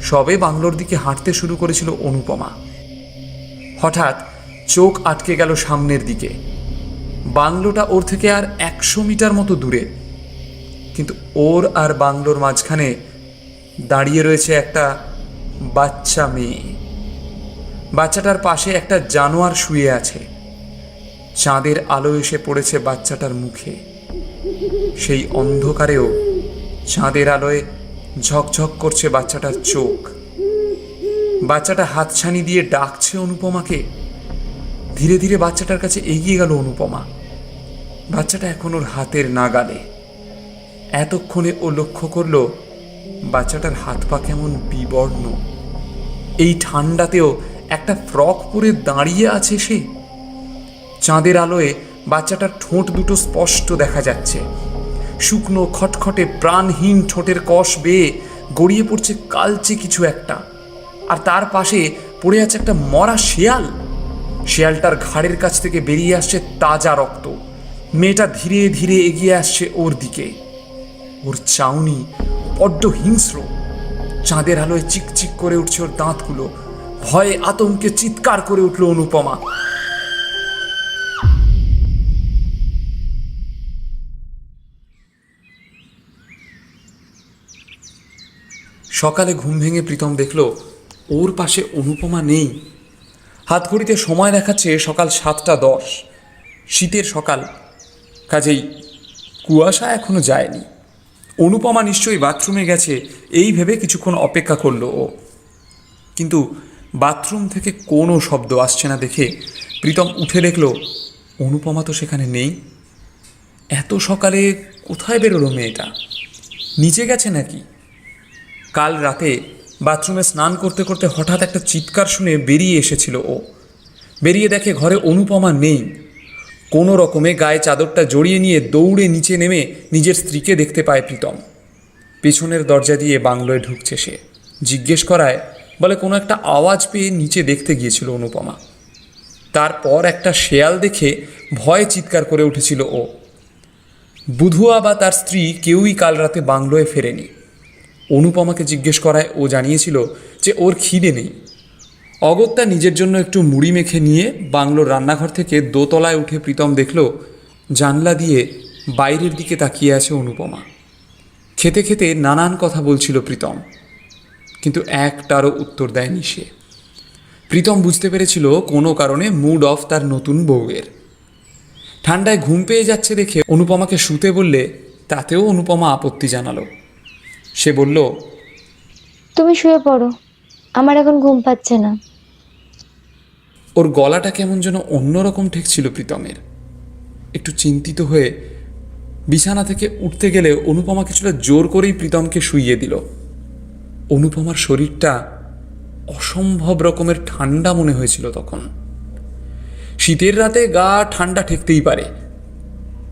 সবে বাংলোর দিকে হাঁটতে শুরু করেছিল অনুপমা। হঠাৎ চোখ আটকে গেল সামনের দিকে। বাংলোটা ওর থেকে আর 100 মিটার মতো দূরে, কিন্তু ওর আর বাংলোর মাঝখানে দাঁড়িয়ে রয়েছে একটা বাচ্চা মেয়ে। বাচ্চাটার পাশে একটা জানোয়ার শুয়ে আছে। চাঁদের আলো এসে পড়েছে বাচ্চাটার মুখে। সেই অন্ধকারেও চাঁদের আলোয় ঝকঝক করছে বাচ্চাটার চোখ। বাচ্চাটা হাতছানি দিয়ে ডাকছে অনুপমাকে। ধীরে ধীরে বাচ্চাটার কাছে এগিয়ে গেল অনুপমা। বাচ্চাটা এখন ওর হাতের নাগালে। এতক্ষণে ও লক্ষ্য করল বাচ্চাটার হাত পা কেমন বিবর্ণ। এই ঠান্ডাতেও একটা ফ্রক পরে দাঁড়িয়ে আছে সে। চাঁদের আলোয় বাচ্চাটার ঠোঁট দুটো স্পষ্ট দেখা যাচ্ছে। শুকনো খটখটে প্রাণহীন ঠোঁটের কষ বেয়ে গড়িয়ে পড়ছে কালচে কিছু একটা। আর তার পাশে পড়ে আছে একটা মরা শেয়াল। শেয়ালটার ঘাড়ের কাছ থেকে বেরিয়ে আসছে তাজা রক্ত। মেয়েটা ধীরে ধীরে এগিয়ে আসছে ওর দিকে। ওর চাউনি বড্ড হিংস্র। চাঁদের আলোয় চিকচিক করে উঠছে ওর দাঁতগুলো। ভয়ে আতঙ্কে চিৎকার করে উঠল অনুপমা। সকালে ঘুম ভেঙে প্রীতম দেখল ওর পাশে অনুপমা নেই। হাতঘড়িতে সময় দেখাচ্ছে সকাল 7:10। শীতের সকাল, কাজেই কুয়াশা এখনো যায়নি। অনুপমা নিশ্চয়ই বাথরুমে গেছে এই ভেবে কিছুক্ষণ অপেক্ষা করলো ও। কিন্তু বাথরুম থেকে কোনো শব্দ আসছে না দেখে প্রীতম উঠে দেখল অনুপমা তো সেখানে নেই। এত সকালে কোথায় বেরোলো মেয়েটা? নিচে গেছে নাকি? কাল রাতে বাথরুমে স্নান করতে করতে হঠাৎ একটা চিৎকার শুনে বেরিয়ে এসেছিল ও। বেরিয়ে দেখে ঘরে অনুপমা নেই। কোনো রকমে গায়ে চাদরটা জড়িয়ে নিয়ে দৌড়ে নিচে নেমে নিজের স্ত্রীকে দেখতে পায় প্রীতম। পেছনের দরজা দিয়ে বাংলোয় ঢুকছে সে। জিজ্ঞেস করায় বলে কোনো একটা আওয়াজ পেয়ে নিচে দেখতে গিয়েছিল অনুপমা। তারপর একটা শেয়াল দেখে ভয়ে চিৎকার করে উঠেছিল ও। বুধুয়া বা তার স্ত্রী কেউই কাল রাতে বাংলোয় ফেরেনি। অনুপমাকে জিজ্ঞেস করায় ও জানিয়েছিল যে ওর খিদে নেই। অগত্যা নিজের জন্য একটু মুড়ি মেখে নিয়ে বাংলোর রান্নাঘর থেকে দোতলায় উঠে প্রীতম দেখল জানলা দিয়ে বাইরের দিকে তাকিয়ে আছে অনুপমা। খেতে খেতে নানান কথা বলছিল প্রীতম, কিন্তু একটারও উত্তর দেয়নি সে। প্রীতম বুঝতে পেরেছিল কোনো কারণে মুড অফ তার নতুন বউয়ের। ঠান্ডায় ঘুম পেয়ে যাচ্ছে দেখে অনুপমাকে শুতে বললে তাতেও অনুপমা আপত্তি জানালো। সে বলল, তুমি শুয়ে পড়ো, আমার এখন ঘুম পাচ্ছে না। ওর গলাটা কেমন যেন অন্যরকম ঠেকছিল প্রীতমের। একটু চিন্তিত হয়ে বিছানা থেকে উঠতে গেলে অনুপমা কিছুটা জোর করেই প্রীতমকে শুইয়ে দিল। অনুপমার শরীরটা অসম্ভব রকমের ঠান্ডা মনে হয়েছিল তখন। শীতের রাতে গা ঠান্ডা ঠেকতেই পারে,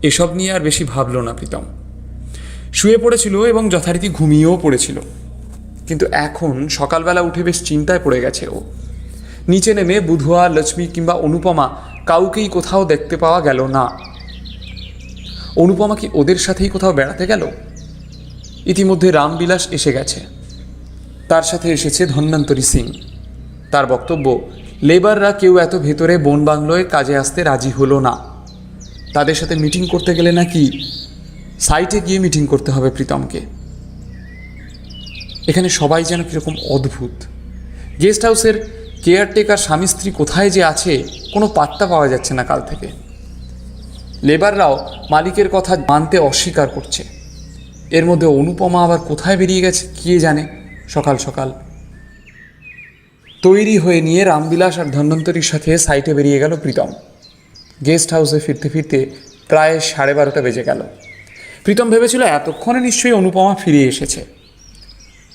এসব নিয়ে আর বেশি ভাবল না প্রীতম। শুয়ে পড়েছিল এবং যথারীতি ঘুমিয়েও পড়েছিল। কিন্তু এখন সকালবেলা উঠে বেশ চিন্তায় পড়ে গেছে ও। নিচে নেমে বুধুয়া, লক্ষ্মী কিংবা অনুপমা কাউকেই কোথাও দেখতে পাওয়া গেল না। অনুপমা কি ওদের সাথেই কোথাও বেড়াতে গেল? ইতিমধ্যে রামবিলাস এসে গেছে। তার সাথে এসেছে ধন্বন্তরী সিং। তার বক্তব্য, লেবাররা কেউ এত ভেতরে বন বাংলোয় কাজে আসতে রাজি হলো না। তাদের সাথে মিটিং করতে গেলে নাকি সাইটে গিয়ে মিটিং করতে হবে প্রীতমকে। এখানে সবাই যেন কীরকম অদ্ভুত। গেস্ট হাউসের কেয়ারটেকার স্বামী স্ত্রী কোথায় যে আছে কোনো পাত্তা পাওয়া যাচ্ছে না কাল থেকে। লেবাররাও মালিকের কথা মানতে অস্বীকার করছে। এর মধ্যে অনুপমা আবার কোথায় বেরিয়ে গেছে কে জানে সকাল সকাল। তৈরি হয়ে নিয়ে রামবিলাস আর ধন্বন্তরীর সাথে সাইটে বেরিয়ে গেল প্রীতম। গেস্ট হাউসে ফিরতে ফিরতে প্রায় 12:30 বেজে গেল। প্রীতম ভেবেছিল এতক্ষণে নিশ্চয়ই অনুপমা ফিরে এসেছে।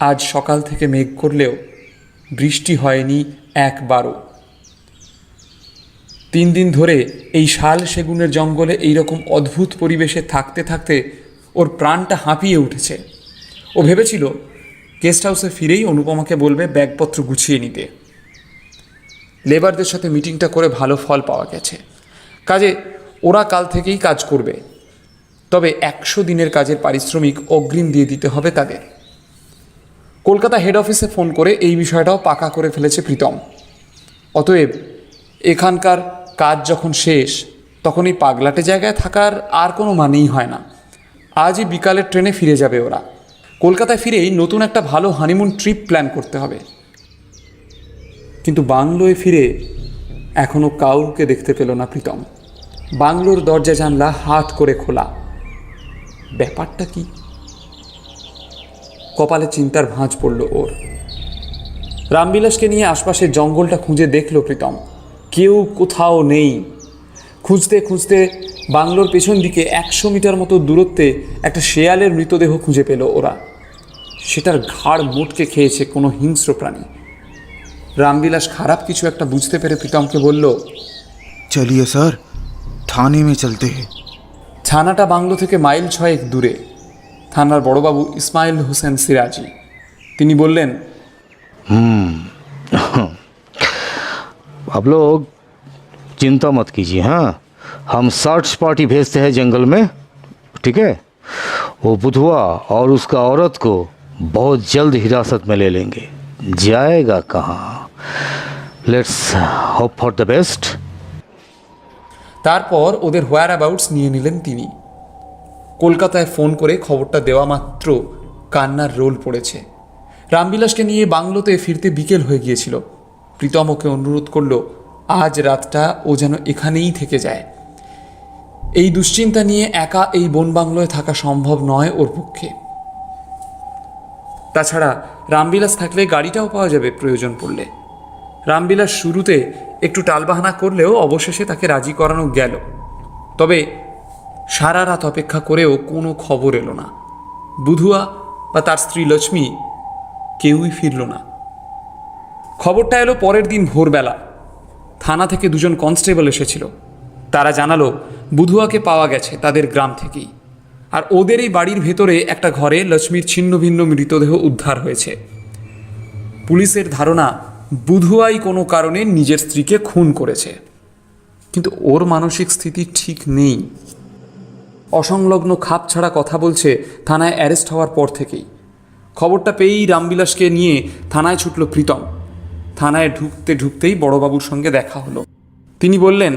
আজ সকাল থেকে মেঘ করলেও বৃষ্টি হয়নি একবারও। 3 দিন ধরে এই শাল সেগুনের জঙ্গলে এইরকম অদ্ভুত পরিবেশে থাকতে থাকতে ওর প্রাণটা হাঁপিয়ে উঠেছে। ও ভেবেছিল গেস্ট হাউসে ফিরেই অনুপমাকে বলবে ব্যাগপত্র গুছিয়ে নিতে। লেবারদের সাথে মিটিংটা করে ভালো ফল পাওয়া গেছে। কাজে ওরা কাল থেকেই কাজ করবে, তবে 100 দিনের কাজের পারিশ্রমিক অগ্রিম দিয়ে দিতে হবে তাদের। কলকাতা হেড অফিসে ফোন করে এই বিষয়টাও পাকা করে ফেলেছে প্রীতম। অতএব এখানকার কাজ যখন শেষ তখন এই পাগলাটে জায়গায় থাকার আর কোনো মানেই হয় না। আজই বিকালের ট্রেনে ফিরে যাবে ওরা। কলকাতায় ফিরেই নতুন একটা ভালো হানিমুন ট্রিপ প্ল্যান করতে হবে। কিন্তু বাংলোয় ফিরে এখনও কাউকে দেখতে পেল না প্রীতম। বাংলোর দরজা জানলা হাট করে খোলা। ব্যাপারটা কি? কপালে চিন্তার ভাঁজ পড়ল ওর। রামবিলাসকে নিয়ে আশপাশের জঙ্গলটা খুঁজে দেখল প্রীতম। কেউ কোথাও নেই। খুঁজতে খুঁজতে বাংলোর পেছন দিকে 100 মিটার মতো দূরত্বে একটা শেয়ালের মৃতদেহ খুঁজে পেল ওরা। সেটার ঘাড় মোটকে খেয়েছে কোনো হিংস্র প্রাণী। রামবিলাস খারাপ কিছু একটা বুঝতে পেরে প্রীতমকে বলল, चलिए सर, थाने में चलते हैं। থানাটা বাংলো থেকে মাইল 6 দূরে। থানার বড়বাবু ইসমাইল হোসেন সিরাজি। তিনি বললেন, आप लोग चिंता मत कीजिए, हाँ, हम सर्च पार्टी भेजते हैं जंगल में, ठीक है। वो बुधवा और उसका औरत को बहुत जल्द हिरासत में ले लेंगे। जाएगा कहाँ? Let's hope for the best. তারপর ওদের হোয়ার অ্যাবাউটস নিয়ে নিলেন তিনি। কলকাতায় ফোন করে খবরটা দেওয়া মাত্র কান্নার রোল পড়েছে। রামবিলাসকে নিয়ে বাংলোতে ফিরতে বিকেল হয়ে গিয়েছিল। প্রীতম ওকে অনুরোধ করল আজ রাতটা ও যেন এখানেই থেকে যায়। এই দুশ্চিন্তা নিয়ে একা এই বন বাংলোয় থাকা সম্ভব নয় ওর পক্ষে। তাছাড়া রামবিলাস থাকলে গাড়িটাও পাওয়া যাবে প্রয়োজন পড়লে। রামবিলাস শুরুতে একটু টালবাহানা করলেও অবশেষে তাকে রাজি করানো গেল। তবে সারা রাত অপেক্ষা করেও কোনো খবর এলো না। বুধুয়া বা তার স্ত্রী লক্ষ্মী কেউই ফিরল না। খবরটা এলো পরের দিন ভোরবেলা। থানা থেকে 2জন কনস্টেবল এসেছিল। তারা জানালো বুধুয়াকে পাওয়া গেছে তাদের গ্রাম থেকেই। আর ওদের এই বাড়ির ভেতরে একটা ঘরে লক্ষ্মীর ছিন্ন ভিন্ন মৃতদেহ উদ্ধার হয়েছে। পুলিশের ধারণা বুধুয়াই কোনো কারণে নিজের স্ত্রীকে খুন করেছে। কিন্তু ওর মানসিক স্থিতি ঠিক নেই। অসংলগ্ন খাপ ছাড়া কথা বলছে থানায় অ্যারেস্ট হওয়ার পর থেকেই। খবরটা পেয়েই রামবিলাসকে নিয়ে থানায় ছুটল প্রীতম। থানায় ঢুকতে ঢুকতেই বড়বাবুর সঙ্গে দেখা হলো। তিনি বললেন,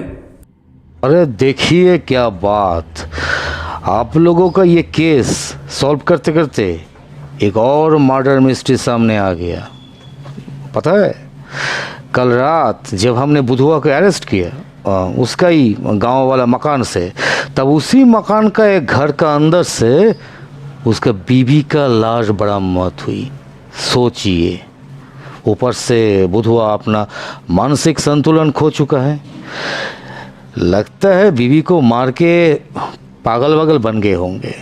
अरे देखिए क्या बात, आप लोगों का ये केस सॉल्व करते करते एक और मर्डर मिस्ट्री सामने आ गया। पता है, कल रात जब हमने बुधवा को अरेस्ट किया उसका ही गांव वाला मकान से, तब उसी मकान का एक घर का अंदर से उसका बीवी का लाश बरामद हुई। सोचिए, ऊपर से बुधवा अपना मानसिक संतुलन खो चुका है। लगता है बीवी को मार के पागल वागल बन गए होंगे।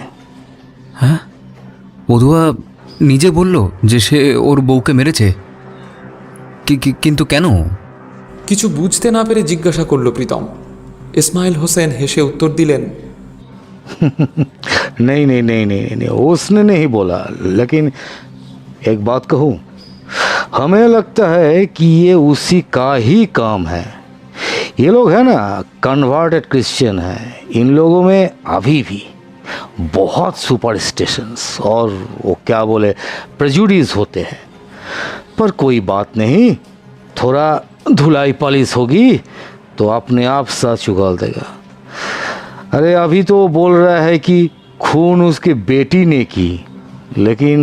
হ্যাঁ, বধুয়া নিজে বলল যে সে ওর বউকে মেরেছে। কিন্তু কেন? কিছু বুঝতে না পেরে জিজ্ঞাসা করল প্রীতম। ইসমাইল হোসেন হেসে উত্তর দিলেন, नहीं नहीं नहीं नहीं नहीं, उसने नहीं बोला। लेकिन एक बात कहूँ, हमें लगता है कि ये उसी का ही काम है। ये लोग हैं ना, कन्वर्टेड क्रिश्चियन हैं। इन लोगों में अभी भी बहुत सुपरस्टिशंस और वो क्या बोले प्रेजुडिस होते हैं। पर कोई बात नहीं, थोड़ा धुलाई पॉलिश होगी तो अपने आप साथ उगाल देगा। अरे अभी तो वो बोल रहा है कि खून उसकी बेटी ने की, लेकिन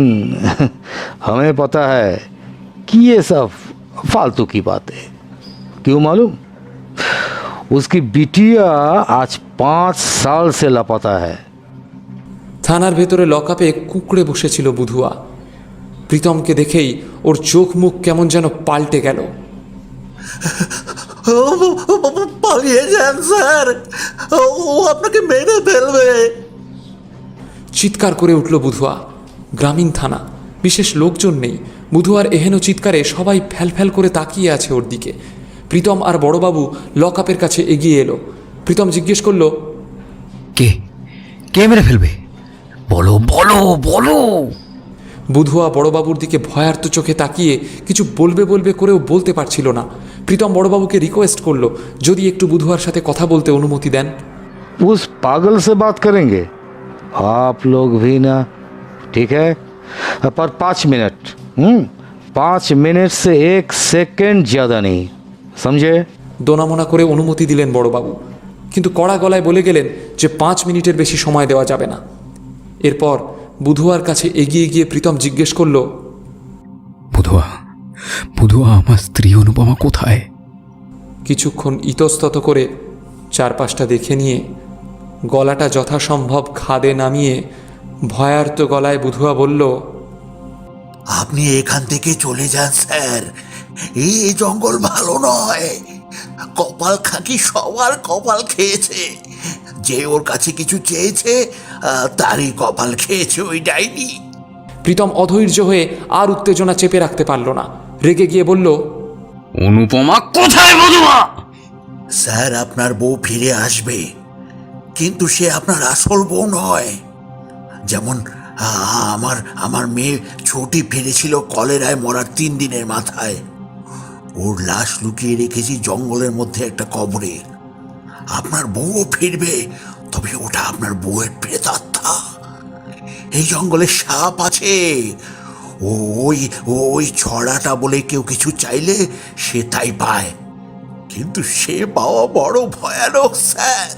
हमें पता है कि ये सब फालतू की बात है। क्यों मालूम? उसकी बिटिया आज 5 साल से लापता है। থানার ভেতরে লকআপে কুঁকড়ে বসেছিল বুধুয়া। প্রীতমকে দেখেই ওর চোখ মুখ কেমন যেন পাল্টে গেল। পালিয়ে যান স্যার, ও আপনাকে মেরে ফেলবে। চিৎকার করে উঠল বুধুয়া। গ্রামীণ থানা, বিশেষ লোকজন নেই। বুধুয়ার এহেন চিৎকারে সবাই ফ্যাল ফ্যাল করে তাকিয়ে আছে ওর দিকে। প্রীতম আর বড়বাবু লক আপের কাছে এগিয়ে এলো। প্রীতম জিজ্ঞেস করলো, কে কে মেরে ফেলবে? বলো বলো বলো। বুধুয়া বড়বাবুর দিকে ভয়ার্ত চোখে তাকিয়ে কিছু বলবে বলবে করেও বলতে পারছিল না। প্রীতম বড়বাবুকে রিকোয়েস্ট করলো যদি একটু বুধুয়ার সাথে কথা বলতে অনুমতি দেন। उस पागल से बात करेंगे आप लोग भी ना, ठीक है? पर 5 मिनट, 5 मिनट से 1 सेकंड ज़्यादा नहीं, समझे? দোনামোনা করে অনুমতি দিলেন বড়বাবু, কিন্তু কড়া গলায় বলে গেলেন যে 5 মিনিটের বেশি সময় দেওয়া যাবে না। এরপর বুধুয়ার কাছে এগিয়ে গিয়ে প্রীতম জিজ্ঞেস করলো, বুধুয়া বুধুয়া আমার স্ত্রী অনুপমা কোথায়? কিছুক্ষণ ইতস্তত করে চারপাশটা দেখে নিয়ে গলাটা যথাসম্ভব খাদে নামিয়ে ভয়ার্ত গলায় বুধুয়া বলল, আপনি এখান থেকে চলে যান স্যার, এই জঙ্গল ভালো নয়। কপাল খাকি সবার কপাল খেয়েছে, যে ওর কাছে কিছু চেয়েছে তারই কপাল খেয়েছে ওই ডাইনি। প্রীতম অধৈর্য হয়ে আর উত্তেজনা চেপে রাখতে পারল না, রেগে গিয়ে বলল, অনুপমা কোথায় বুধুয়া? স্যার আপনার বউ ফিরে আসবে, কিন্তু সে আপনার আসল বউ নয়। যেমন আমার মেয়ে ছুটি ফিরেছিল কলেরায় মরার 3 দিনের মাথায়, ওর লাশ লুকিয়ে রেখেছি জঙ্গলের মধ্যে একটা কবরে। আপনার বউও ফিরবে, তবে ওটা আপনার বউয়ের প্রেতাত্মা। এই জঙ্গলে সাপ আছে, ওই ছড়াটা বলে কেউ কিছু চাইলে সে তাই পায়, কিন্তু সে পাওয়া বড় ভয়ানক স্যার,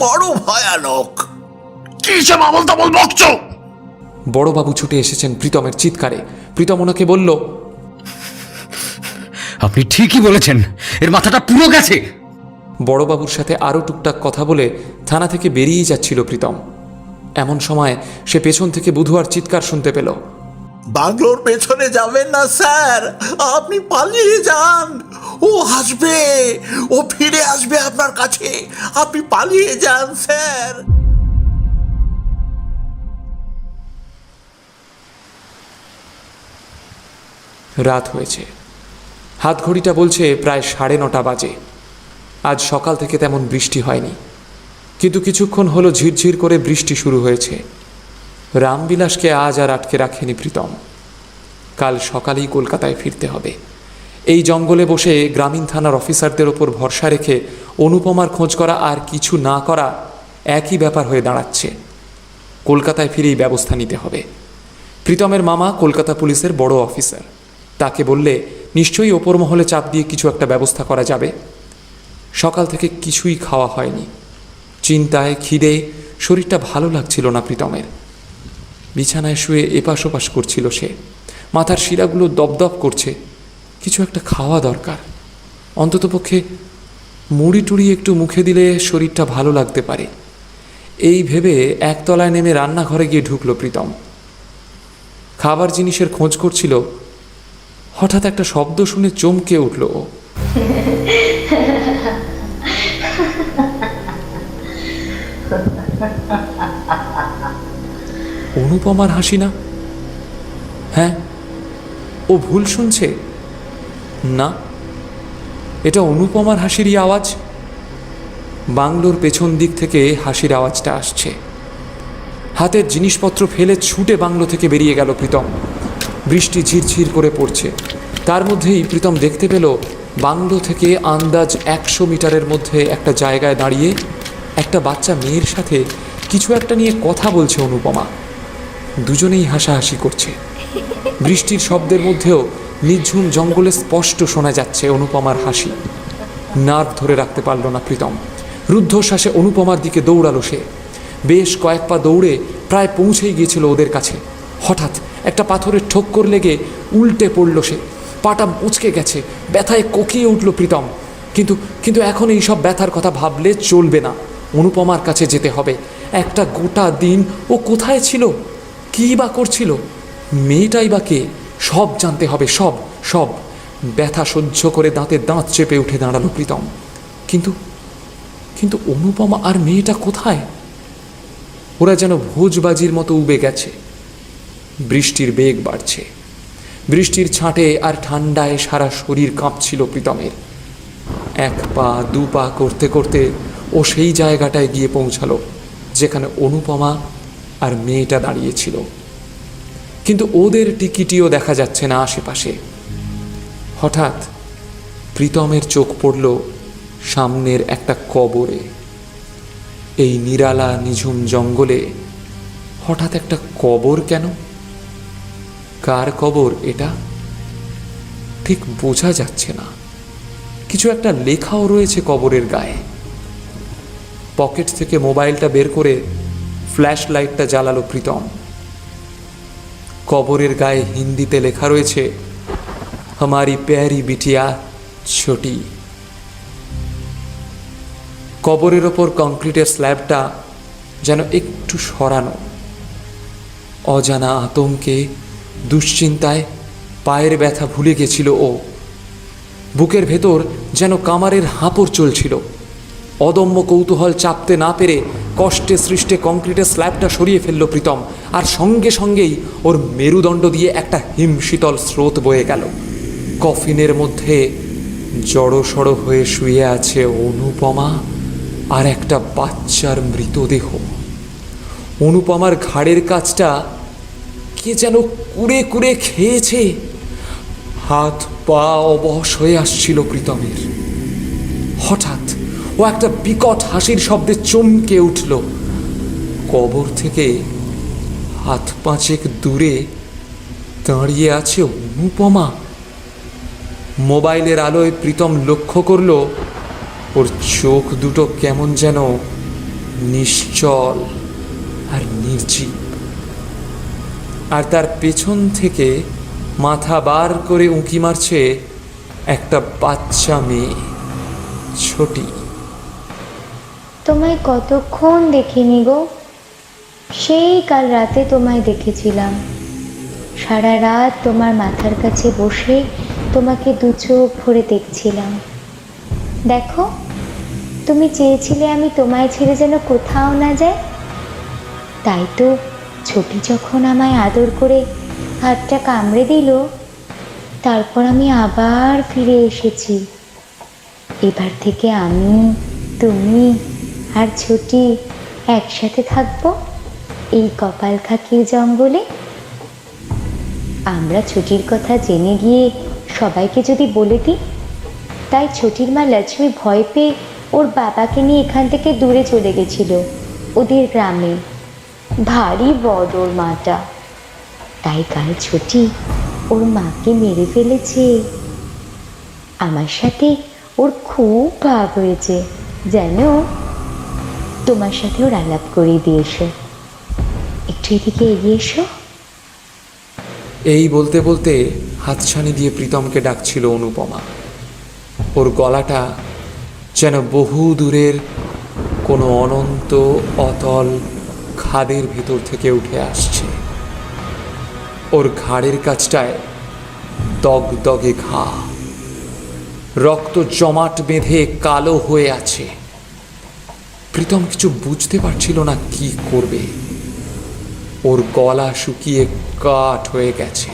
বড় ভয়ানক। কিসব আবল তাবল বকছো? বড়বাবু ছুটে এসেছেন প্রীতমের চিৎকারে। প্রীতম ওনাকে বলল, আপনি ঠিকই বলেছেন, এর মাথাটা পুরো গেছে। বড়বাবুর সাথে আরও টুকটাক কথা বলে থানা থেকে বেরিয়েই যাচ্ছিল প্রীতম। এমন সময় সে পেছন থেকে বুধুয়ার চিৎকার শুনতে পেল। বাংলোর পেছনে যাবেন না স্যার, আপনি পালিয়ে যান, ও আসবে, ও ফিরে আসবে আপনার কাছে, আপনি পালিয়ে যান স্যার। রাত হয়েছে, হাত ঘড়িটা বলছে প্রায় 9:30 বাজে। আজ সকাল থেকে তেমন বৃষ্টি হয়নি, কিন্তু কিছুক্ষণ হলো ঝিরঝির করে বৃষ্টি শুরু হয়েছে। রামবিলাসকে আজ আর আটকে রাখেনি প্রীতম। কাল সকালেই কলকাতায় ফিরতে হবে। এই জঙ্গলে বসে গ্রামীণ থানার অফিসারদের ওপর ভরসা রেখে অনুপমার খোঁজ করা আর কিছু না করা একই ব্যাপার হয়ে দাঁড়াচ্ছে। কলকাতায় ফিরেই ব্যবস্থা নিতে হবে। প্রীতমের মামা কলকাতা পুলিশের বড় অফিসার, তাকে বললে নিশ্চয়ই ওপর মহলে চাপ দিয়ে কিছু একটা ব্যবস্থা করা যাবে। সকাল থেকে কিছুই খাওয়া হয়নি, চিন্তায় খিদে শরীরটা ভালো লাগছিল না প্রীতমের। বিছানায় শুয়ে এপাশ ওপাশ করছিল সে, মাথার শিরাগুলো দপদপ করছে। কিছু একটা খাওয়া দরকার, অন্ততপক্ষে মুড়ি টুড়ি একটু মুখে দিলে শরীরটা ভালো লাগতে পারে। এই ভেবে একতলায় নেমে রান্নাঘরে গিয়ে ঢুকলো প্রীতম। খাবার জিনিসের খোঁজ করছিল, হঠাৎ একটা শব্দ শুনে চমকে উঠল ও। অনুপমার হাসি না? হ্যাঁ, ও ভুল শুনছে না, এটা অনুপমার হাসিরই আওয়াজ। বাংলোর পেছন দিক থেকে হাসির আওয়াজটা আসছে। হাতের জিনিসপত্র ফেলে ছুটে বাংলো থেকে বেরিয়ে গেল প্রীতম। বৃষ্টি ঝিরঝির করে পড়ছে, তার মধ্যেই প্রীতম দেখতে পেল বাংলো থেকে আন্দাজ 100 মিটারের মধ্যে একটা জায়গায় দাঁড়িয়ে একটা বাচ্চা মেয়ের সাথে কিছু একটা নিয়ে কথা বলছে অনুপমা। দুজনেই হাসাহাসি করছে। বৃষ্টির শব্দের মধ্যেও নিঝুম জঙ্গলে স্পষ্ট শোনা যাচ্ছে অনুপমার হাসি। নার্ভ ধরে রাখতে পারল না প্রীতম। রুদ্ধশ্বাসে অনুপমার দিকে দৌড়ালো সে। বেশ কয়েক পা দৌড়ে প্রায় পৌঁছেই গিয়েছিল ওদের কাছে। হঠাৎ একটা পাথরের ঠোক্কর লেগে উল্টে পড়ল সে। পাটা মুচকে গেছে, ব্যথায় কোকিয়ে উঠল প্রীতম। কিন্তু এখন এইসব ব্যথার কথা ভাবলে চলবে না। অনুপমার কাছে যেতে হবে। একটা গোটা দিন ও কোথায় ছিল, কী বা করছিল, মেয়েটাই বা কে, সব জানতে হবে, সব সব। ব্যথা সহ্য করে দাঁতে দাঁত চেপে উঠে দাঁড়ালো প্রীতম। কিন্তু অনুপমা আর মেয়েটা কোথায়? ওরা যেন ভোজবাজির মতো উবে গেছে। বৃষ্টির বেগ বাড়ছে। বৃষ্টির ছাঁটে আর ঠান্ডায় সারা শরীর কাঁপছিল প্রীতমের। এক পা দু পা করতে করতে ও সেই জায়গাটায় গিয়ে পৌঁছালো যেখানে অনুপমা আর মেয়েটা দাঁড়িয়েছিল, কিন্তু ওদের টিকিটিও দেখা যাচ্ছে না আশেপাশে। হঠাৎ প্রীতমের চোখ পড়ল সামনের একটা কবরে। এই নিরালা নিঝুম জঙ্গলে হঠাৎ একটা কবর কেন? কার কবর এটা ঠিক বোঝা যাচ্ছে না। কিছু একটা লেখাও রয়েছে কবরের গায়ে। পকেট থেকে মোবাইলটা বের করে ফ্ল্যাশ লাইটটা জ্বালালো প্রীতম। কবরের গায়ে হিন্দিতে লেখা রয়েছে, हमारी प्यारी बिटिया छोटी। কবরের ওপর কংক্রিটের স্ল্যাবটা যেন একটু সরানো। অজানা আতঙ্কে দুশ্চিন্তায় পায়ের ব্যথা ভুলে গেছিল ও। বুকের ভেতর যেন কামারের হাঁপড় চলছিল। অদম্য কৌতূহল চাপতে না পেরে কষ্টে সৃষ্টে কংক্রিটের স্ল্যাবটা সরিয়ে ফেলল প্রীতম, আর সঙ্গে সঙ্গেই ওর মেরুদণ্ড দিয়ে একটা হিমশীতল স্রোত বয়ে গেল। কফিনের মধ্যে জড়সড় হয়ে শুয়ে আছে অনুপমা আর একটা বাচ্চার মৃতদেহ। অনুপমার ঘাড়ের কাছটা কে যেন কুড়ে কুড়ে খেয়েছে। হাত পা অবশ হয়ে আসছিল প্রীতমের। হঠাৎ ও একটা বিকট হাসির শব্দে চমকে উঠল। কবর থেকে হাত পাঁচেক দূরে দাঁড়িয়ে আছে অনুপমা। মোবাইলের আলোয় প্রীতম লক্ষ্য করল ওর চোখ দুটো কেমন যেন নিশ্চল আর নির্জীব, আর তার পেছন থেকে মাথা বার করে উঁকি মারছে একটা বাচ্চা মেয়ে, ছোটি। তোমায় কতক্ষণ দেখিনি গো। সেই কাল রাতে তোমায় দেখেছিলাম। সারা রাত তোমার মাথার কাছে বসে তোমাকে দু চোখ ভরে দেখছিলাম। দেখো, তুমি চেয়েছিলে আমি তোমায় ছেড়ে যেন কোথাও না যাই। তাই তো ছোটি যখন আমায় আদর করে হাতটা কামড়ে দিল, তারপর আমি আবার ফিরে এসেছি। এবার থেকে আমি, তুমি আর ছোটি একসাথে থাকবো এই কপালখাকির জঙ্গলে। আমরা ছোটির কথা জেনে গিয়ে সবাইকে যদি বলে দিই, তাই ছোটির মা লক্ষ্মী ভয় পেয়ে ওর বাবাকে নিয়ে এখান থেকে দূরে চলে গেছিল ওদের গ্রামে। ভারী বড় ওর মাটা, তাই কাল ছোটি ওর মাকে মেরে ফেলেছে। আমার সাথে ওর খুব ভাব হয়েছে জানো। তোমার সাথে ওর আলাপ করে দিয়ে এসো, একটু এদিকে এগিয়ে এসো। এই বলতে বলতে হাতছানি দিয়ে প্রীতমকে ডাকছিল অনুপমা। ওর গলাটা যেন বহু দূরের কোনো অনন্ত অতল খাদের ভিতর থেকে উঠে আসছে। ওর ঘাড়ের কাছটায় দগদগে ঘা, রক্ত জমাট বেঁধে কালো হয়ে আছে। প্রীতম কিছু বুঝতে পারছিল না কি করবে। ওর গলা শুকিয়ে কাঠ হয়ে গেছে।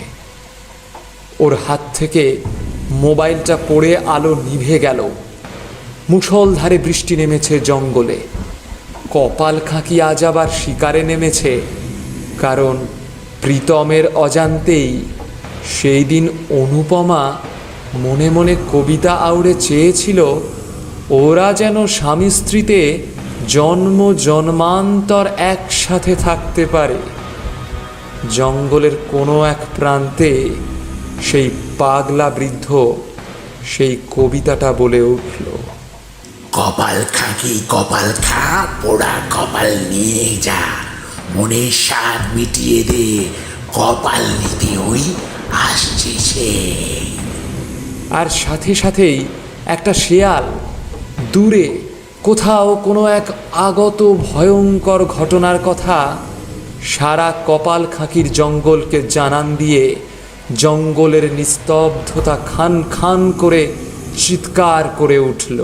ওর হাত থেকে মোবাইলটা পড়ে আলো নিভে গেল। মুষলধারে বৃষ্টি নেমেছে জঙ্গলে। কপালখাকি আজ আবার শিকারে নেমেছে, কারণ প্রীতমের অজান্তেই সেই দিন অনুপমা মনে মনে কবিতা আউড়ে চেয়েছিল ওরা যেন স্বামী স্ত্রীতে জন্ম জন্মান্তর একসাথে থাকতে পারে। জঙ্গলের কোনো এক প্রান্তে সেই পাগলা বৃদ্ধ সেই কবিতাটা বলে উঠল, কপাল খাকি কপাল খা, পোড়া কপাল নিয়ে যা, মনের স্বাদ মিটিয়ে দে, কপাল নিতে ওই আসছে সে। আর সাথে সাথেই একটা শেয়াল দূরে কোথাও কোনো এক আগত ভয়ঙ্কর ঘটনার কথা সারা কপালখাকির জঙ্গলকে জানান দিয়ে জঙ্গলের নিস্তব্ধতা খান খান করে চিৎকার করে উঠল।